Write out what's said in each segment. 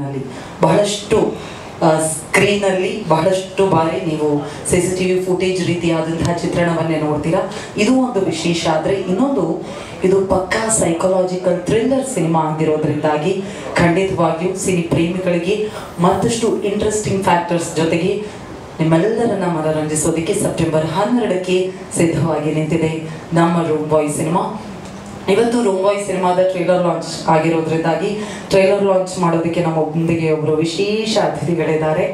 ನಲ್ಲಿ ಬಹಳಷ್ಟು ಸ್ಕ್ರೀನಲ್ಲಿ ಬಹಳಷ್ಟು ಬಾರಿ ನೀವು CCTV ಫುಟೇಜ್ ರೀತಿಯಾದಂತಹ ಚಿತ್ರಣವನ್ನೇ ನೋಡ್ತೀರಾ. ಇದು ಒಂದು ವಿಶೇಷ. ಆದರೆ ಇನ್ನೊಂದು, ಇದು ಪಕ್ಕಾ ಸೈಕಾಲಜಿಕಲ್ ಥ್ರಿಲ್ಲರ್ ಸಿನಿಮಾ ಆಗಿರೋದ್ರಿಂದಾಗಿ ಖಂಡಿತವಾಗಿಯೂ ಸಿನಿ ಪ್ರೇಮಿಗಳಿಗೆ ಮತ್ತಷ್ಟು ಇಂಟ್ರೆಸ್ಟಿಂಗ್ ಫ್ಯಾಕ್ಟರ್ಸ್ ಜೊತೆಗೆ ನಿಮ್ಮೆಲ್ಲರನ್ನ ಮನರಂಜಿಸೋದಕ್ಕೆ ಸೆಪ್ಟೆಂಬರ್ 12ಕ್ಕೆ ಸಿದ್ಧವಾಗಿ ನಿಂತಿದೆ ನಮ್ಮ ರೂಮ್ ಬಾಯ್ ಸಿನಿಮಾ. ಇವತ್ತು ರೂಮ್ ಬಾಯ್ ಸಿನಿಮಾದ ಟ್ರೇಲರ್ ಲಾಂಚ್ ಆಗಿರೋದ್ರಿಂದಾಗಿ ಟ್ರೇಲರ್ ಲಾಂಚ್ ಮಾಡೋದಕ್ಕೆ ನಮ್ಮೊಂದಿಗೆ ಒಬ್ಬರು ವಿಶೇಷ ಅತಿಥಿಗಳಿದ್ದಾರೆ.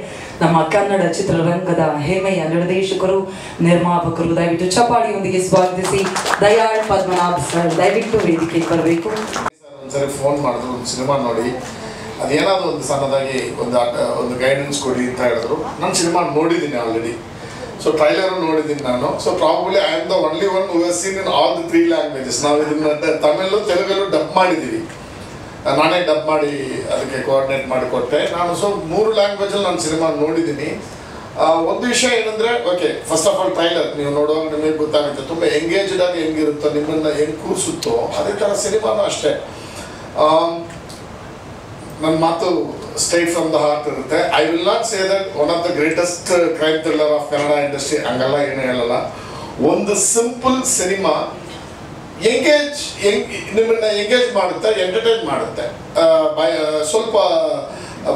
ನಮ್ಮ ಕನ್ನಡ ಚಿತ್ರರಂಗದ ಹೆಮ್ಮೆಯ ನಿರ್ದೇಶಕರು, ನಿರ್ಮಾಪಕರು. ದಯವಿಟ್ಟು ಚಪ್ಪಾಳಿಯೊಂದಿಗೆ ಸ್ವಾಗತಿಸಿ ದಯಾಳ್ ಪದ್ಮನಾಭ್ ಸರ್. ದಯವಿಟ್ಟು ವೇದಿಕೆಗೆ ಬರಬೇಕು. ಒಂದ್ಸರಿ ಫೋನ್ ಮಾಡಿದ್ರು, ಒಂದು ಸಿನಿಮಾ ನೋಡಿ ಅದೇನಾದ್ರು ಒಂದು ಸಣ್ಣದಾಗಿ ಒಂದು ಗೈಡೆನ್ಸ್ ಕೊಡಿ ಅಂತ ಹೇಳಿದ್ರು. ನಾನು ಸಿನಿಮಾ ನೋಡಿದ್ದೀನಿ ಆಲ್ರೆಡಿ. ಸೊ ಟ್ರೈಲರ್ ನೋಡಿದ್ದೀನಿ ನಾನು. So probably I am the only one who has seen in all the 3 languages. ನಾವು ಇದನ್ನ ತಮಿಳು, ತೆಲುಗಲ್ಲೂ ಡಬ್ ಮಾಡಿದ್ದೀವಿ. ನಾನೇ ಡಬ್ ಮಾಡಿ ಅದಕ್ಕೆ ಕೋಆರ್ಡಿನೇಟ್ ಮಾಡಿಕೊಟ್ಟೆ ನಾನು. ಸೊ 3 ಲ್ಯಾಂಗ್ವೇಜಲ್ಲಿ ನಾನು ಸಿನಿಮಾ ನೋಡಿದ್ದೀನಿ. ಒಂದು ವಿಷಯ ಏನಂದರೆ, okay, first of all trailer ನೀವು ನೋಡುವಾಗ ನಿಮಗೆ ಗೊತ್ತಾಗುತ್ತೆ ತುಂಬ ಎಂಗೇಜ್ಡ್ ಆಗಿ ಹೆಂಗಿರುತ್ತೋ, ನಿಮ್ಮನ್ನು ಹೆಂಗೆ ಕೂರಿಸುತ್ತೋ ಅದೇ ಥರ ಸಿನಿಮಾನು ಅಷ್ಟೇ. ನನ್ನ ಮಾತು ಸ್ಟ್ರೈಟ್ ಫ್ರಮ್ ದ ಹಾರ್ಟ್ ಇರುತ್ತೆ. I will not say that one of the greatest crime thriller of Kannada industry, ಹಂಗಲ್ಲ, ಏನು ಹೇಳಲ್ಲ. ಒಂದು ಸಿಂಪಲ್ ಸಿನಿಮಾ ನಿಮ್ಮನ್ನ ಎಂಗೇಜ್ ಮಾಡುತ್ತೆ, ಎಂಟರ್ಟೈನ್ ಮಾಡುತ್ತೆ, ಸ್ವಲ್ಪ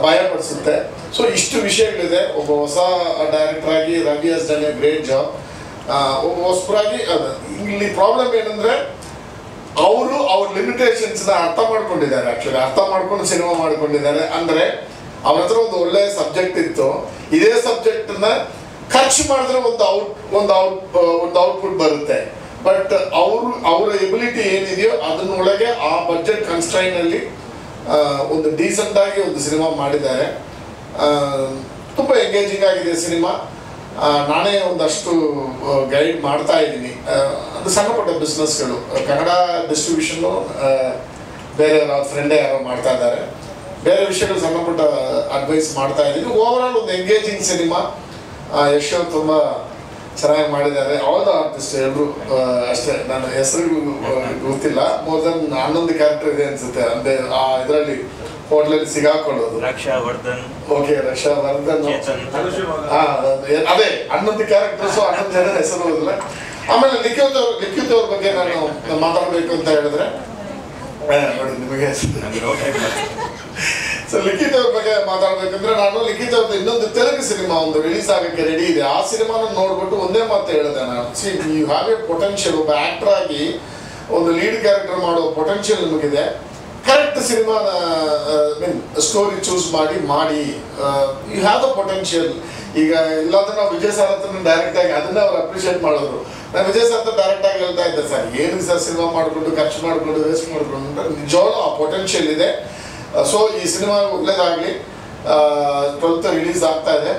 ಭಯ ಪಡಿಸುತ್ತೆ. ಸೊ ಇಷ್ಟು ವಿಷಯಗಳಿದೆ. ಒಬ್ಬ ಹೊಸ ಡೈರೆಕ್ಟರ್ ಆಗಿ Ravi has done A great job. ಒಬ್ಬ ಹೊಸಬರಾಗಿ ಇಲ್ಲಿ ಪ್ರಾಬ್ಲಮ್ ಏನಂದರೆ, ಅವ್ರ ಲಿಮಿಟೇಷನ್ಸ್ನ ಅರ್ಥ ಮಾಡ್ಕೊಂಡಿದ್ದಾರೆ. ಆ್ಯಕ್ಚುಲಿ ಅರ್ಥ ಮಾಡ್ಕೊಂಡು ಸಿನಿಮಾ ಮಾಡ್ಕೊಂಡಿದ್ದಾರೆ. ಅಂದರೆ ಅವ್ರ ಹತ್ರ ಒಂದು ಒಳ್ಳೆಯ ಸಬ್ಜೆಕ್ಟ್ ಇತ್ತು. ಇದೇ ಸಬ್ಜೆಕ್ಟನ್ನ ಖರ್ಚು ಮಾಡಿದ್ರೆ ಒಂದು ಔಟ್ಪುಟ್ ಬರುತ್ತೆ. ಬಟ್ ಅವರ ಎಬಿಲಿಟಿ ಏನಿದೆಯೋ ಅದನ್ನೊಳಗೆ ಆ ಬಡ್ಜೆಟ್ ಕನ್ಸ್ಟ್ರೈನಲ್ಲಿ ಒಂದು ಡೀಸೆಂಟ್ ಆಗಿ ಒಂದು ಸಿನಿಮಾ ಮಾಡಿದ್ದಾರೆ. ತುಂಬ ಎಂಗೇಜಿಂಗ್ ಆಗಿದೆ ಸಿನಿಮಾ. ನಾನೇ ಒಂದಷ್ಟು ಗೈಡ್ ಮಾಡ್ತಾ ಇದ್ದೀನಿ. ಅದು ಸಣ್ಣ ಪುಟ್ಟ ಬಿಸ್ನೆಸ್ಗಳು, ಕನ್ನಡ ಡಿಸ್ಟ್ರಿಬ್ಯೂಷನ್ನು ಬೇರೆ ಫ್ರೆಂಡೇ ಯಾರೋ ಮಾಡ್ತಾ ಇದ್ದಾರೆ. ಬೇರೆ ವಿಷಯಗಳು ಸಣ್ಣ ಪುಟ್ಟ ಅಡ್ವೈಸ್ ಮಾಡ್ತಾ ಇದ್ದೀನಿ. ಓವರ್ ಆಲ್ ಒಂದು ಎಂಗೇಜಿಂಗ್ ಸಿನಿಮಾ. ಯಶ್ ತುಂಬ ಚೆನ್ನಾಗಿ ಮಾಡಿದ್ದಾರೆ. ಆಲ್ ದ ಆರ್ಟಿಸ್ಟ್ ಎಲ್ಲರೂ ಅಷ್ಟೇ. ನನ್ನ ಹೆಸರು ಗೊತ್ತಿಲ್ಲ. ಮೋರ್ ದನ್ 11 ಕ್ಯಾರೆಕ್ಟರ್ ಇದೆ ಅನ್ಸುತ್ತೆ. ಅಂದರೆ ಆ ಇದರಲ್ಲಿ ಹೋಟ್ಲಲ್ಲಿ ಸಿಗಾಕೊಳ್ಳೋದು. ಓಕೆ, ರಕ್ಷಾವರ್ಧನ್. ಅದೇ 11 ಕ್ಯಾರೆಕ್ಟರ್ಸು, 11 ಜನ ಹೆಸರು ಹೋದಿಲ್ಲ. ಆಮೇಲೆ ಲಿಖಿತ್ ಅವ್ರ ಬಗ್ಗೆ ನಾನು ಮಾತಾಡಬೇಕು ಅಂತ ಹೇಳಿದ್ರೆ, ನೋಡಿ ನಿಮಗೆ ಸೊ ಲಿಖಿತ್ ಅವ್ರ ಬಗ್ಗೆ ಮಾತಾಡ್ಬೇಕಂದ್ರೆ, ನಾನು ಲಿಖಿತ್ ಅವ್ರದ್ದು ಇನ್ನೊಂದು ತೆಲುಗು ಸಿನಿಮಾ ಒಂದು ರಿಲೀಸ್ ಆಗಕ್ಕೆ ರೆಡಿ ಇದೆ. ಆ ಸಿನಿಮಾನ ನೋಡ್ಬಿಟ್ಟು ಒಂದೇ ಮಾತು ಹೇಳಿದೆ ನಾನು, see you have a potential. ಒಬ್ಬ ಆಕ್ಟರ್ ಆಗಿ ಒಂದು ಲೀಡ್ ಕ್ಯಾರೆಕ್ಟರ್ ಮಾಡೋ ಪೊಟೆನ್ಷಿಯಲ್ ನಿಮಗಿದೆ. ಕರೆಕ್ಟ್ ಸಿನಿಮಾನ ಸ್ಟೋರಿ ಚೂಸ್ ಮಾಡಿ ಯು ಹ್ಯಾವ್ ದ ಪೊಟೆನ್ಷಿಯಲ್. ಈಗ ಇಲ್ಲಾಂದ್ರೆ ನಾವು ವಿಜಯ್ ಸರ್ ಹತ್ರ ಡೈರೆಕ್ಟ್ ಆಗಿ ಅದನ್ನೇ ಅವ್ರು ಅಪ್ರಿಷಿಯೇಟ್ ಮಾಡಿದ್ರು. ನಾನು ವಿಜಯ್ ಸರ್ ಹತ್ರ ಡೈರೆಕ್ಟ್ ಆಗಿ ಹೇಳ್ತಾ ಇದ್ದೆ, ಸರ್ ಏನು ಸರ್ ಸಿನಿಮಾ ಮಾಡಿಕೊಂಡು ಖರ್ಚು ಮಾಡಿಕೊಂಡು ವೇಸ್ಟ್ ಮಾಡಿಕೊಂಡು, ನಿಜವಾಗ್ಲೂ ಆ ಪೊಟೆನ್ಷಿಯಲ್ ಇದೆ. ಸೊ ಈ ಸಿನಿಮಾ ಒಳ್ಳೇದಾಗಲಿ. 12th ರಿಲೀಸ್ ಆಗ್ತಾ ಇದೆ.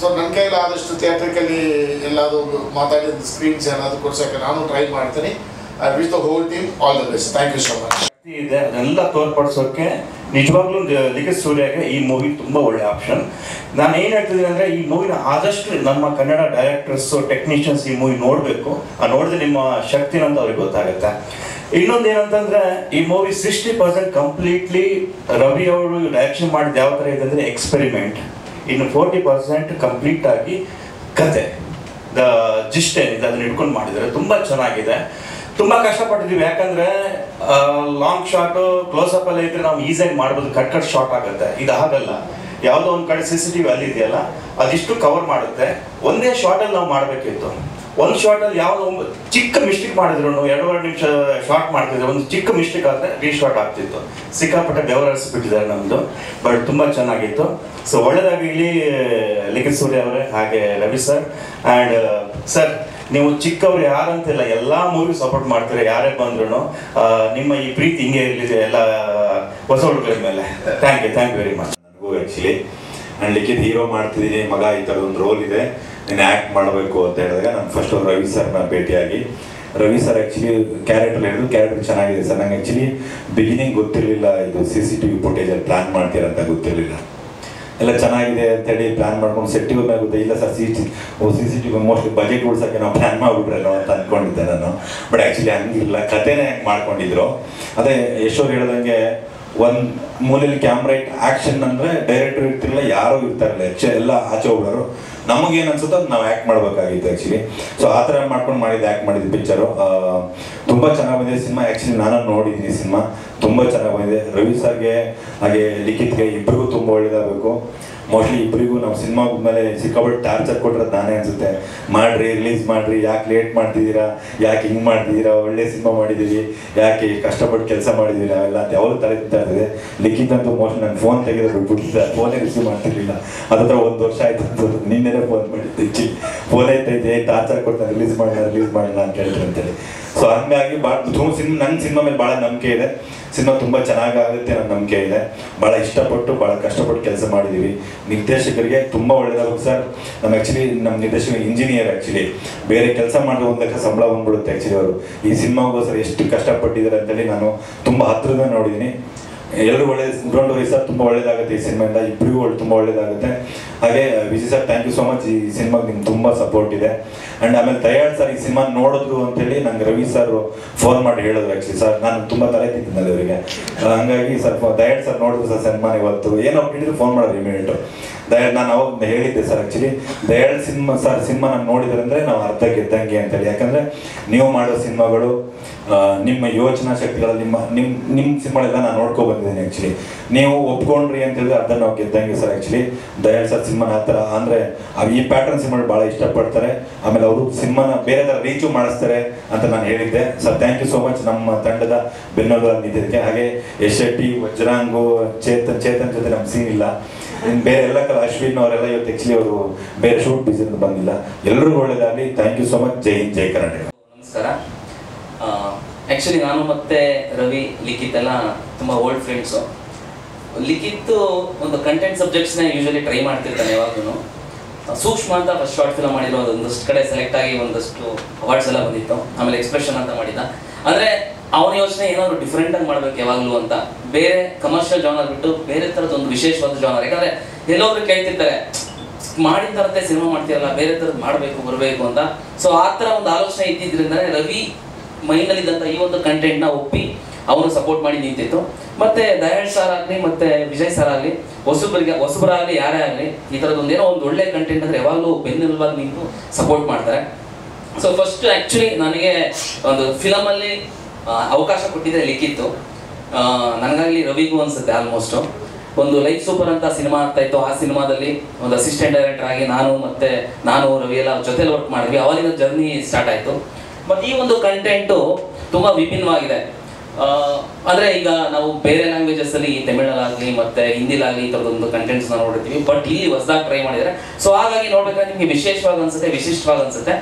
ಸೊ ನನ್ನ ಕೈಲಿ ಆದಷ್ಟು ಥಿಯೇಟ್ರಿಕಲಿ ಎಲ್ಲಾದರೂ ಮಾತಾಡಿ ಒಂದು ಸ್ಕ್ರೀನ್ಸ್ ಏನಾದರೂ ಕೊಡ್ಸೋಕ್ಕೆ ನಾನು ಟ್ರೈ ಮಾಡ್ತೀನಿ. I wish the whole team all the best. Thank you so much. ಇದೆ ಅದನ್ನೆಲ್ಲ ತೋರ್ಪಡಿಸೋಕೆ ನಿಜವಾಗ್ಲೂ ಲಿಖಿತ್ ಸೂರ್ಯಗೆ ಈ ಮೂವಿ ತುಂಬ ಒಳ್ಳೆ ಆಪ್ಷನ್. ನಾನು ಏನು ಹೇಳ್ತಿದ್ದೀನಿ ಅಂದರೆ, ಈ ಮೂವಿನ ಆದಷ್ಟು ನಮ್ಮ ಕನ್ನಡ ಡೈರೆಕ್ಟರ್ಸು, ಟೆಕ್ನಿಷಿಯನ್ಸ್ ಈ ಮೂವಿ ನೋಡಬೇಕು. ನೋಡಿದ್ರೆ ನಿಮ್ಮ ಶಕ್ತಿನ ಅಂತ ಅವ್ರಿಗೆ ಗೊತ್ತಾಗುತ್ತೆ. ಇನ್ನೊಂದು ಏನಂತಂದರೆ, ಈ ಮೂವಿ 60% ಕಂಪ್ಲೀಟ್ಲಿ ರವಿ ಅವರು ಡೈರೆಕ್ಷನ್ ಮಾಡಿದ ಯಾವ ಥರ ಇದೆ ಅಂದರೆ ಎಕ್ಸ್ಪೆರಿಮೆಂಟ್. ಇನ್ನು 40% ಕಂಪ್ಲೀಟ್ ಆಗಿ ಕತೆ, ಜಿಸ್ಟ್ ಏನಿದೆ ಅದನ್ನ ಇಟ್ಕೊಂಡು ಮಾಡಿದ್ದಾರೆ. ತುಂಬ ಚೆನ್ನಾಗಿದೆ. ತುಂಬ ಕಷ್ಟಪಟ್ಟಿದ್ದೀವಿ. ಯಾಕಂದರೆ ಲಾಂಗ್ ಶಾಟು, ಕ್ಲೋಸಪ್ ಎಲ್ಲ ಇದ್ರೆ ನಾವು ಈಸಿಯಾಗಿ ಮಾಡ್ಬೋದು, ಕಟ್ ಶಾರ್ಟ್ ಆಗುತ್ತೆ. ಇದು ಆಗಲ್ಲ. ಯಾವುದೋ ಒಂದು ಕಡೆ CCTV ಅಲ್ಲಿ ಇದೆಯಲ್ಲ, ಅದಿಷ್ಟು ಕವರ್ ಮಾಡುತ್ತೆ. ಒಂದೇ ಶಾರ್ಟಲ್ಲಿ ನಾವು ಮಾಡಬೇಕಿತ್ತು. ಒಂದು ಶಾರ್ಟಲ್ಲಿ ಯಾವುದೋ ಒಂದು ಚಿಕ್ಕ ಮಿಸ್ಟೇಕ್ ಮಾಡಿದ್ರು, 2.5 ನಿಮಿಷ ಶಾರ್ಟ್ ಮಾಡ್ತಿದ್ರು, ಒಂದು ಚಿಕ್ಕ ಮಿಸ್ಟೇಕ್ ಆದರೆ ರೀಶಾರ್ಟ್ ಆಗ್ತಿತ್ತು. ಸಿಕ್ಕಾಪಟ್ಟೆ ಬೆವರಿಸ್ಬಿಟ್ಟಿದ್ದಾರೆ ನಮ್ಮದು. ಬಟ್ ತುಂಬ ಚೆನ್ನಾಗಿತ್ತು. ಸೊ ಒಳ್ಳೆಯದಾಗಿರಲಿ ಲಿಖಿತ್ ಸೂರ್ಯ ಅವರೇ, ಹಾಗೆ ರವಿ ಸರ್. ಆ್ಯಂಡ್ ಸರ್, ನೀವು ಚಿಕ್ಕವ್ರು ಯಾರಂತಿಲ್ಲ, ಎಲ್ಲ ಮೂವಿ ಸಪೋರ್ಟ್ ಮಾಡ್ತೀರಾ. ಯಾರೇ ಬಂದ್ರು ನಿಮ್ಮ ಈ ಪ್ರೀತಿ ಹಿಂಗೆ ಇರಲಿ ಎಲ್ಲ ಹೊಸ ಹುಡುಗರ ಮೇಲೆ. Thank you very much. ನನಗೂ ಆ್ಯಕ್ಚುಲಿ ನಾನು ಲಿಖಿತ್ ಹೀರೋ ಮಾಡ್ತಿದ್ದೀನಿ, ಮಗ ಈ ಥರದ ಒಂದು ರೋಲ್ ಇದೆ, ನೀನು ಆ್ಯಕ್ಟ್ ಮಾಡಬೇಕು ಅಂತ ಹೇಳಿದಾಗ ನಾನು ಫಸ್ಟ್ ರವಿ ಸರ್ನ ಭೇಟಿಯಾಗಿ, ರವಿ ಸರ್ ಆ್ಯಕ್ಚುಲಿ ಕ್ಯಾರೆಕ್ಟರ್ ಹೇಳಿದ್ರು, ಕ್ಯಾರೆಕ್ಟರ್ ಚೆನ್ನಾಗಿದೆ ಸರ್. ನಂಗೆ ಆ್ಯಕ್ಚುಲಿ ಬಿಗಿನಿಂಗ್ ಗೊತ್ತಿರಲಿಲ್ಲ ಇದು CCTV ಫುಟೇಜಲ್ಲಿ ಪ್ಲ್ಯಾನ್ ಮಾಡ್ತೀರಂತ ಗೊತ್ತಿರಲಿಲ್ಲ. ಎಲ್ಲ ಚೆನ್ನಾಗಿದೆ ಅಂತೇಳಿ ಪ್ಲ್ಯಾನ್ ಮಾಡ್ಕೊಂಡು ಸೆಟ್ಟಿಗೆ ಆಗುತ್ತೆ. ಇಲ್ಲ ಸರ್ CCTV ಮೋಸ್ಟ್ಲಿ ಬಜೆಟ್ ಉಳ್ಸೋಕ್ಕೆ ನಾವು ಪ್ಲ್ಯಾನ್ ಮಾಡಿಬಿಟ್ರಲ್ಲೋ ಅಂತ ಅಂದ್ಕೊಂಡಿದ್ದೆ ನಾನು. ಬಟ್ ಆ್ಯಕ್ಚುಲಿ ಹಂಗಿಲ್ಲ, ಕಥೆನೇ ಹೆಂಗೆ ಮಾಡ್ಕೊಂಡಿದ್ರು. ಅದೇ ಯಶೋರ್ ಹೇಳ್ದಂಗೆ ಒಂದು ಮೂಲೆಯಲ್ಲಿ ಕ್ಯಾಮ್ರಾ ಇಟ್ಟು ಆ್ಯಕ್ಷನ್ ಅಂದರೆ ಡೈರೆಕ್ಟರ್ ಇರ್ತಿರಲಿಲ್ಲ, ಯಾರೂ ಇರ್ತಾರಿಲ್ಲ, ಎಲ್ಲ ಆಚೆ ಹೋಗೋರು. ನಮಗೇನು ಅನ್ಸುತ್ತೋ ಅದು ನಾವು ಆ್ಯಕ್ಟ್ ಮಾಡಬೇಕಾಗಿತ್ತು ಆ್ಯಕ್ಚುಲಿ. ಸೊ ಆ ಥರ ಮಾಡ್ಕೊಂಡು ಆ್ಯಕ್ಟ್ ಮಾಡಿದ್ದು ಪಿಕ್ಚರು. ತುಂಬ ಚೆನ್ನಾಗಿ ಬಂದಿದೆ ಸಿನಿಮಾ. ಆ್ಯಕ್ಚುಲಿ ನಾನು ನೋಡಿದ್ದೀನಿ ಸಿನಿಮಾ, ತುಂಬ ಚೆನ್ನಾಗಿ ಬಂದಿದೆ. ರವಿ ಸರ್ಗೆ ಹಾಗೆ ಲಿಖಿತ್ಗೆ ಇಬ್ಬರಿಗೂ ತುಂಬ ಒಳ್ಳೇದಾಗಬೇಕು. ಮೋಸ್ಟ್ಲಿ ಇಬ್ಬರಿಗೂ ನಾವು ಸಿನಿಮಾ ಮೇಲೆ ಸಿಕ್ಕಾಪಟ್ಟೆ ಟಾರ್ಚರ್ ಕೊಟ್ಟಿರೋದು ನಾನೇ ಅನ್ಸುತ್ತೆ. ಮಾಡಿರಿ, ರಿಲೀಸ್ ಮಾಡಿರಿ, ಯಾಕೆ ಲೇಟ್ ಮಾಡ್ತಿದ್ದೀರಾ, ಯಾಕೆ ಹಿಂಗೆ ಮಾಡ್ತಿದ್ದೀರಾ, ಒಳ್ಳೆ ಸಿನಿಮಾ ಮಾಡಿದ್ದೀವಿ, ಯಾಕೆ ಕಷ್ಟಪಟ್ಟು ಕೆಲಸ ಮಾಡಿದ್ದೀರಾ ಅವೆಲ್ಲ ಅಂತ ಯಾವಾಗ ತಲೆ ತಿಂತಾ ಇರ್ತದೆ. ಲಿಖಿತ್ ಅಂತೂ ಮೋಸ್ಟ್ಲಿ ನಾನು ಫೋನ್ ತೆಗೆದ್ರೆ ಬಿಟ್ಟಿದ್ದೆ, ಫೋನೇ ರಿಸೀವ್ ಮಾಡ್ತಿರ್ಲಿಲ್ಲ. ಅದತ್ರ 1 ವರ್ಷ ಆಯ್ತು ಅಂತ ನಿನ್ನೆನೇ ಫೋನ್ ಮಾಡಿದ್ದೆ. ಫೋನ್ ಐತೈತೆ, ಟಾರ್ಚರ್ ಕೊಡ್ತಾನೆ, ರಿಲೀಸ್ ಮಾಡೋಣ ಅಂತ ಹೇಳ್ತಾರೆ ಅಂತೇಳಿ. ಸೊ ಹಂಗಾಗಿ ನನ್ನ ಸಿನಿಮಾ ಮೇಲೆ ಭಾಳ ನಂಬಿಕೆ ಇದೆ. ಸಿನಿಮಾ ತುಂಬ ಚೆನ್ನಾಗಾಗುತ್ತೆ ನನ್ನ ನಂಬಿಕೆ ಇದೆ. ಭಾಳ ಇಷ್ಟಪಟ್ಟು ಭಾಳ ಕಷ್ಟಪಟ್ಟು ಕೆಲಸ ಮಾಡಿದ್ದೀವಿ. ನಿರ್ದೇಶಕರಿಗೆ ತುಂಬ ಒಳ್ಳೆಯದಾಗುತ್ತೆ ಸರ್. ನಮ್ಮ ನಿರ್ದೇಶಕ ಇಂಜಿನಿಯರ್. ಆ್ಯಕ್ಚುಲಿ ಬೇರೆ ಕೆಲಸ ಮಾಡಿದ್ರೆ 1 ಲಕ್ಷ ಸಂಬಳ ಬಂದ್ಬಿಡುತ್ತೆ. ಆ್ಯಕ್ಚುಲಿ ಅವರು ಈ ಸಿನಿಮಾಗೋಸ್ಕರ ಎಷ್ಟು ಕಷ್ಟಪಟ್ಟಿದ್ದಾರೆ ಅಂತೇಳಿ ನಾನು ತುಂಬ ಹತ್ತಿರದಿಂದ ನೋಡಿದ್ದೀನಿ. ಎಲ್ಲರೂ ಡೋಂಟ್ ವರಿ ಸರ್, ತುಂಬ ಒಳ್ಳೇದಾಗುತ್ತೆ ಈ ಸಿನಿಮಾಯಿಂದ. ಇಬ್ಬರಿಗೂ ತುಂಬ ಒಳ್ಳೇದಾಗುತ್ತೆ. ಹಾಗೆ Vijay sir, thank you so much. ಈ ಸಿನಿಮಾಗೆ ನಿಮ್ಗೆ ತುಂಬ ಸಪೋರ್ಟ್ ಇದೆ. ಆ್ಯಂಡ್ ಆಮೇಲೆ ದಯಾಳ್ ಸರ್ ಈ ಸಿನಿಮಾ ನೋಡಿದ್ರು ಅಂತೇಳಿ ನಂಗೆ ರವಿ ಸರ್ ಫೋನ್ ಮಾಡಿ ಹೇಳಿದ್ರು. ಆ್ಯಕ್ಚುಲಿ ಸರ್ ನಾನು ತುಂಬ ತಲೆ ತಿಂತಿದ್ದೆ ಅವರಿಗೆ. ಹಾಗಾಗಿ ಸರ್ ದಯಾಳ್ ಸರ್ ನೋಡಿದ್ರು ಸರ್ ಸಿನಿಮಾ ಇವತ್ತು ಏನೋ ಬಿಟ್ಟಿದ್ರು ಫೋನ್ ಮಾಡೋದು ಇಮಿಡಿಯೇಟು. ನಾನು ಅವಾಗ ಹೇಳಿದ್ದೆ ಸರ್, ಆ್ಯಕ್ಚುಲಿ ದಯಾಳ್ ಸಿನಿಮಾ ನಾನು ನೋಡಿದ್ರೆ ಅಂದರೆ ನಾವು ಅರ್ಧ ಗೆದ್ದಂಗೆ ಅಂತೇಳಿ. ಯಾಕಂದರೆ ನೀವು ಮಾಡೋ ಸಿನಿಮಾಗಳು ನಿಮ್ಮ ಯೋಚನಾ ಶಕ್ತಿಗಳ ನಿಮ್ಮ ಸಿನಿಮಾಗಳೆಲ್ಲ ನಾನು ನೋಡ್ಕೊ ಬಂದಿದ್ದೀನಿ. ಆ್ಯಕ್ಚುಲಿ ನೀವು ಒಪ್ಕೊಂಡ್ರಿ ಅಂತ ಹೇಳಿದ್ರೆ ಅರ್ಧ ನಾವು ಗೆದ್ದಂಗೆ ಸರ್. ಆ್ಯಕ್ಚುಲಿ ದಯಾಳ್ ಸರ್ ಸಿನಿಮಾನ ಆ ಥರ ಅಂದರೆ ಈ ಪ್ಯಾಟರ್ನ್ ಸಿನಿಮಾಗಳು ಭಾಳ ಇಷ್ಟಪಡ್ತಾರೆ. ಆಮೇಲೆ ಅವರು ಸಿನಿಮಾನ ಬೇರೆ ಥರ ರೀಚು ಮಾಡಿಸ್ತಾರೆ ಅಂತ ನಾನು ಹೇಳಿದ್ದೆ sir. Thank you so much ನಮ್ಮ ತಂಡದ ಬೆನ್ನೆಲುಬಾಗಿ ನಿಂತಿದ್ದಕ್ಕೆ. ಹಾಗೆ ಯಶ್ ಶೆಟ್ಟಿ, ವಜ್ರಾಂಗು, ಚೇತನ್ ಜೊತೆ ನಮ್ಮ ಸೀನ್ ಇಲ್ಲ. ಇನ್ನು ಬೇರೆ ಎಲ್ಲ ಅಶ್ವಿನ್ ಅವರೆಲ್ಲ ಇವತ್ತು ಆ್ಯಕ್ಚುಲಿ ಅವರು ಬೇರೆ ಶೂಟ್ ಬಿಸಿ ಬಂದಿಲ್ಲ. ಎಲ್ಲರಿಗೂ ಒಳ್ಳೆಯದಾಗಲಿ. Thank you so much. Jai Hind, Jai Karnataka. ನಮಸ್ಕಾರ. ಆ್ಯಕ್ಚುಲಿ ನಾನು ಮತ್ತೆ ರವಿ, ಲಿಖಿತ್ ಎಲ್ಲ ತುಂಬ ಓಲ್ಡ್ ಫ್ರೆಂಡ್ಸು. ಲಿಖಿತ್ ಒಂದು ಕಂಟೆಂಟ್ ಸಬ್ಜೆಕ್ಟ್ಸ್ನ ಯೂಶಲಿ ಟ್ರೈ ಮಾಡ್ತಿರ್ತಾನೆ ಯಾವಾಗೂ. ಸೂಕ್ಷ್ಮ ಅಂತ ಫಸ್ಟ್ ಶಾರ್ಟ್ ಫಿಲ್ಮ್ ಮಾಡಿರೋ ಒಂದಷ್ಟು ಕಡೆ ಸೆಲೆಕ್ಟ್ ಆಗಿ ಒಂದಷ್ಟು ಅವಾರ್ಡ್ಸ್ ಎಲ್ಲ ಬಂದಿತ್ತು. ಆಮೇಲೆ ಎಕ್ಸ್ಪ್ರೆಷನ್ ಅಂತ ಮಾಡಿದ್ದ. ಅಂದರೆ ಅವನ ಯೋಚನೆ ಏನಾದ್ರು ಡಿಫ್ರೆಂಟಾಗಿ ಮಾಡ್ಬೇಕು ಯಾವಾಗಲೂ ಅಂತ. ಬೇರೆ ಕಮರ್ಷಿಯಲ್ ಜಾನರ್ ಬಿಟ್ಟು ಬೇರೆ ಥರದ್ದು ಒಂದು ವಿಶೇಷವಾದ ಜಾನರ್. ಯಾಕಂದರೆ ಎಲ್ಲೊಬ್ರು ಕೇಳ್ತಿರ್ತಾರೆ, ಮಾಡಿದ ಥರದ್ದೇ ಸಿನಿಮಾ ಮಾಡ್ತಿರಲ್ಲ, ಬೇರೆ ಥರದ್ದು ಮಾಡಬೇಕು ಬರಬೇಕು ಅಂತ. ಸೊ ಆ ಥರ ಒಂದು ಆಲೋಚನೆ ಇದ್ದಿದ್ದರಿಂದ ರವಿ ಮೈಂಡಲ್ಲಿದ್ದಂಥ ಈ ಒಂದು ಕಂಟೆಂಟ್ನ ಒಪ್ಪಿ ಅವರು ಸಪೋರ್ಟ್ ಮಾಡಿ ನಿಂತಿತ್ತು. ಮತ್ತು ದಯಾಳ್ ಸರ್ ಆಗಲಿ ಮತ್ತು ವಿಜಯ್ ಸರ್ ಆಗಲಿ, ಹೊಸಬರಾಗಲಿ ಯಾರೇ ಆಗಲಿ, ಈ ಥರದ್ದು ಏನೋ ಒಂದು ಒಳ್ಳೆ ಕಂಟೆಂಟ್ ಅಂದರೆ ಯಾವಾಗಲೂ ಬೆನ್ನೆಲುಬಾಗಿ ನಿಂತು ಸಪೋರ್ಟ್ ಮಾಡ್ತಾರೆ. ಸೊ ಫಸ್ಟ್ ಆ್ಯಕ್ಚುಲಿ ನನಗೆ ಒಂದು ಫಿಲಮಲ್ಲಿ ಅವಕಾಶ ಕೊಟ್ಟಿದ್ದೆ ಲಿಖಿತ್ತು. ನನಗಾಗಲಿ ರವಿಗೂ ಅನಿಸುತ್ತೆ ಆಲ್ಮೋಸ್ಟು. ಒಂದು ಲೈಫ್ ಸೂಪರ್ ಅಂತ ಸಿನಿಮಾ ಆಗ್ತಾ ಇತ್ತು. ಆ ಸಿನಿಮಾದಲ್ಲಿ ಒಂದು ಅಸಿಸ್ಟೆಂಟ್ ಡೈರೆಕ್ಟರ್ ಆಗಿ ನಾನು ರವಿ ಎಲ್ಲ ಜೊತೆಲಿ ವರ್ಕ್ ಮಾಡಿದ್ವಿ. ಅವಾಗಿನ ಜರ್ನಿ ಸ್ಟಾರ್ಟ್ ಆಯಿತು. ಮತ್ತು ಈ ಒಂದು ಕಂಟೆಂಟು ತುಂಬ ವಿಭಿನ್ನವಾಗಿದೆ. ಅಂದರೆ ಈಗ ನಾವು ಬೇರೆ ಲ್ಯಾಂಗ್ವೇಜಸ್ಸಲ್ಲಿ ತಮಿಳಲ್ಲಾಗಲಿ ಮತ್ತು ಹಿಂದಿಲಾಗಲಿ ಈ ಥರದೊಂದು ಕಂಟೆಂಟ್ಸ್ನ ನೋಡಿರ್ತೀವಿ. ಬಟ್ ಇಲ್ಲಿ ಹೊಸದಾಗಿ ಟ್ರೈ ಮಾಡಿದ್ದಾರೆ. ಸೊ ಹಾಗಾಗಿ ನೋಡ್ಬೇಕಾದ್ರೆ ನಿಮಗೆ ವಿಶೇಷವಾಗಿ ಅನಿಸುತ್ತೆ, ವಿಶಿಷ್ಟವಾಗಿ ಅನಿಸುತ್ತೆ.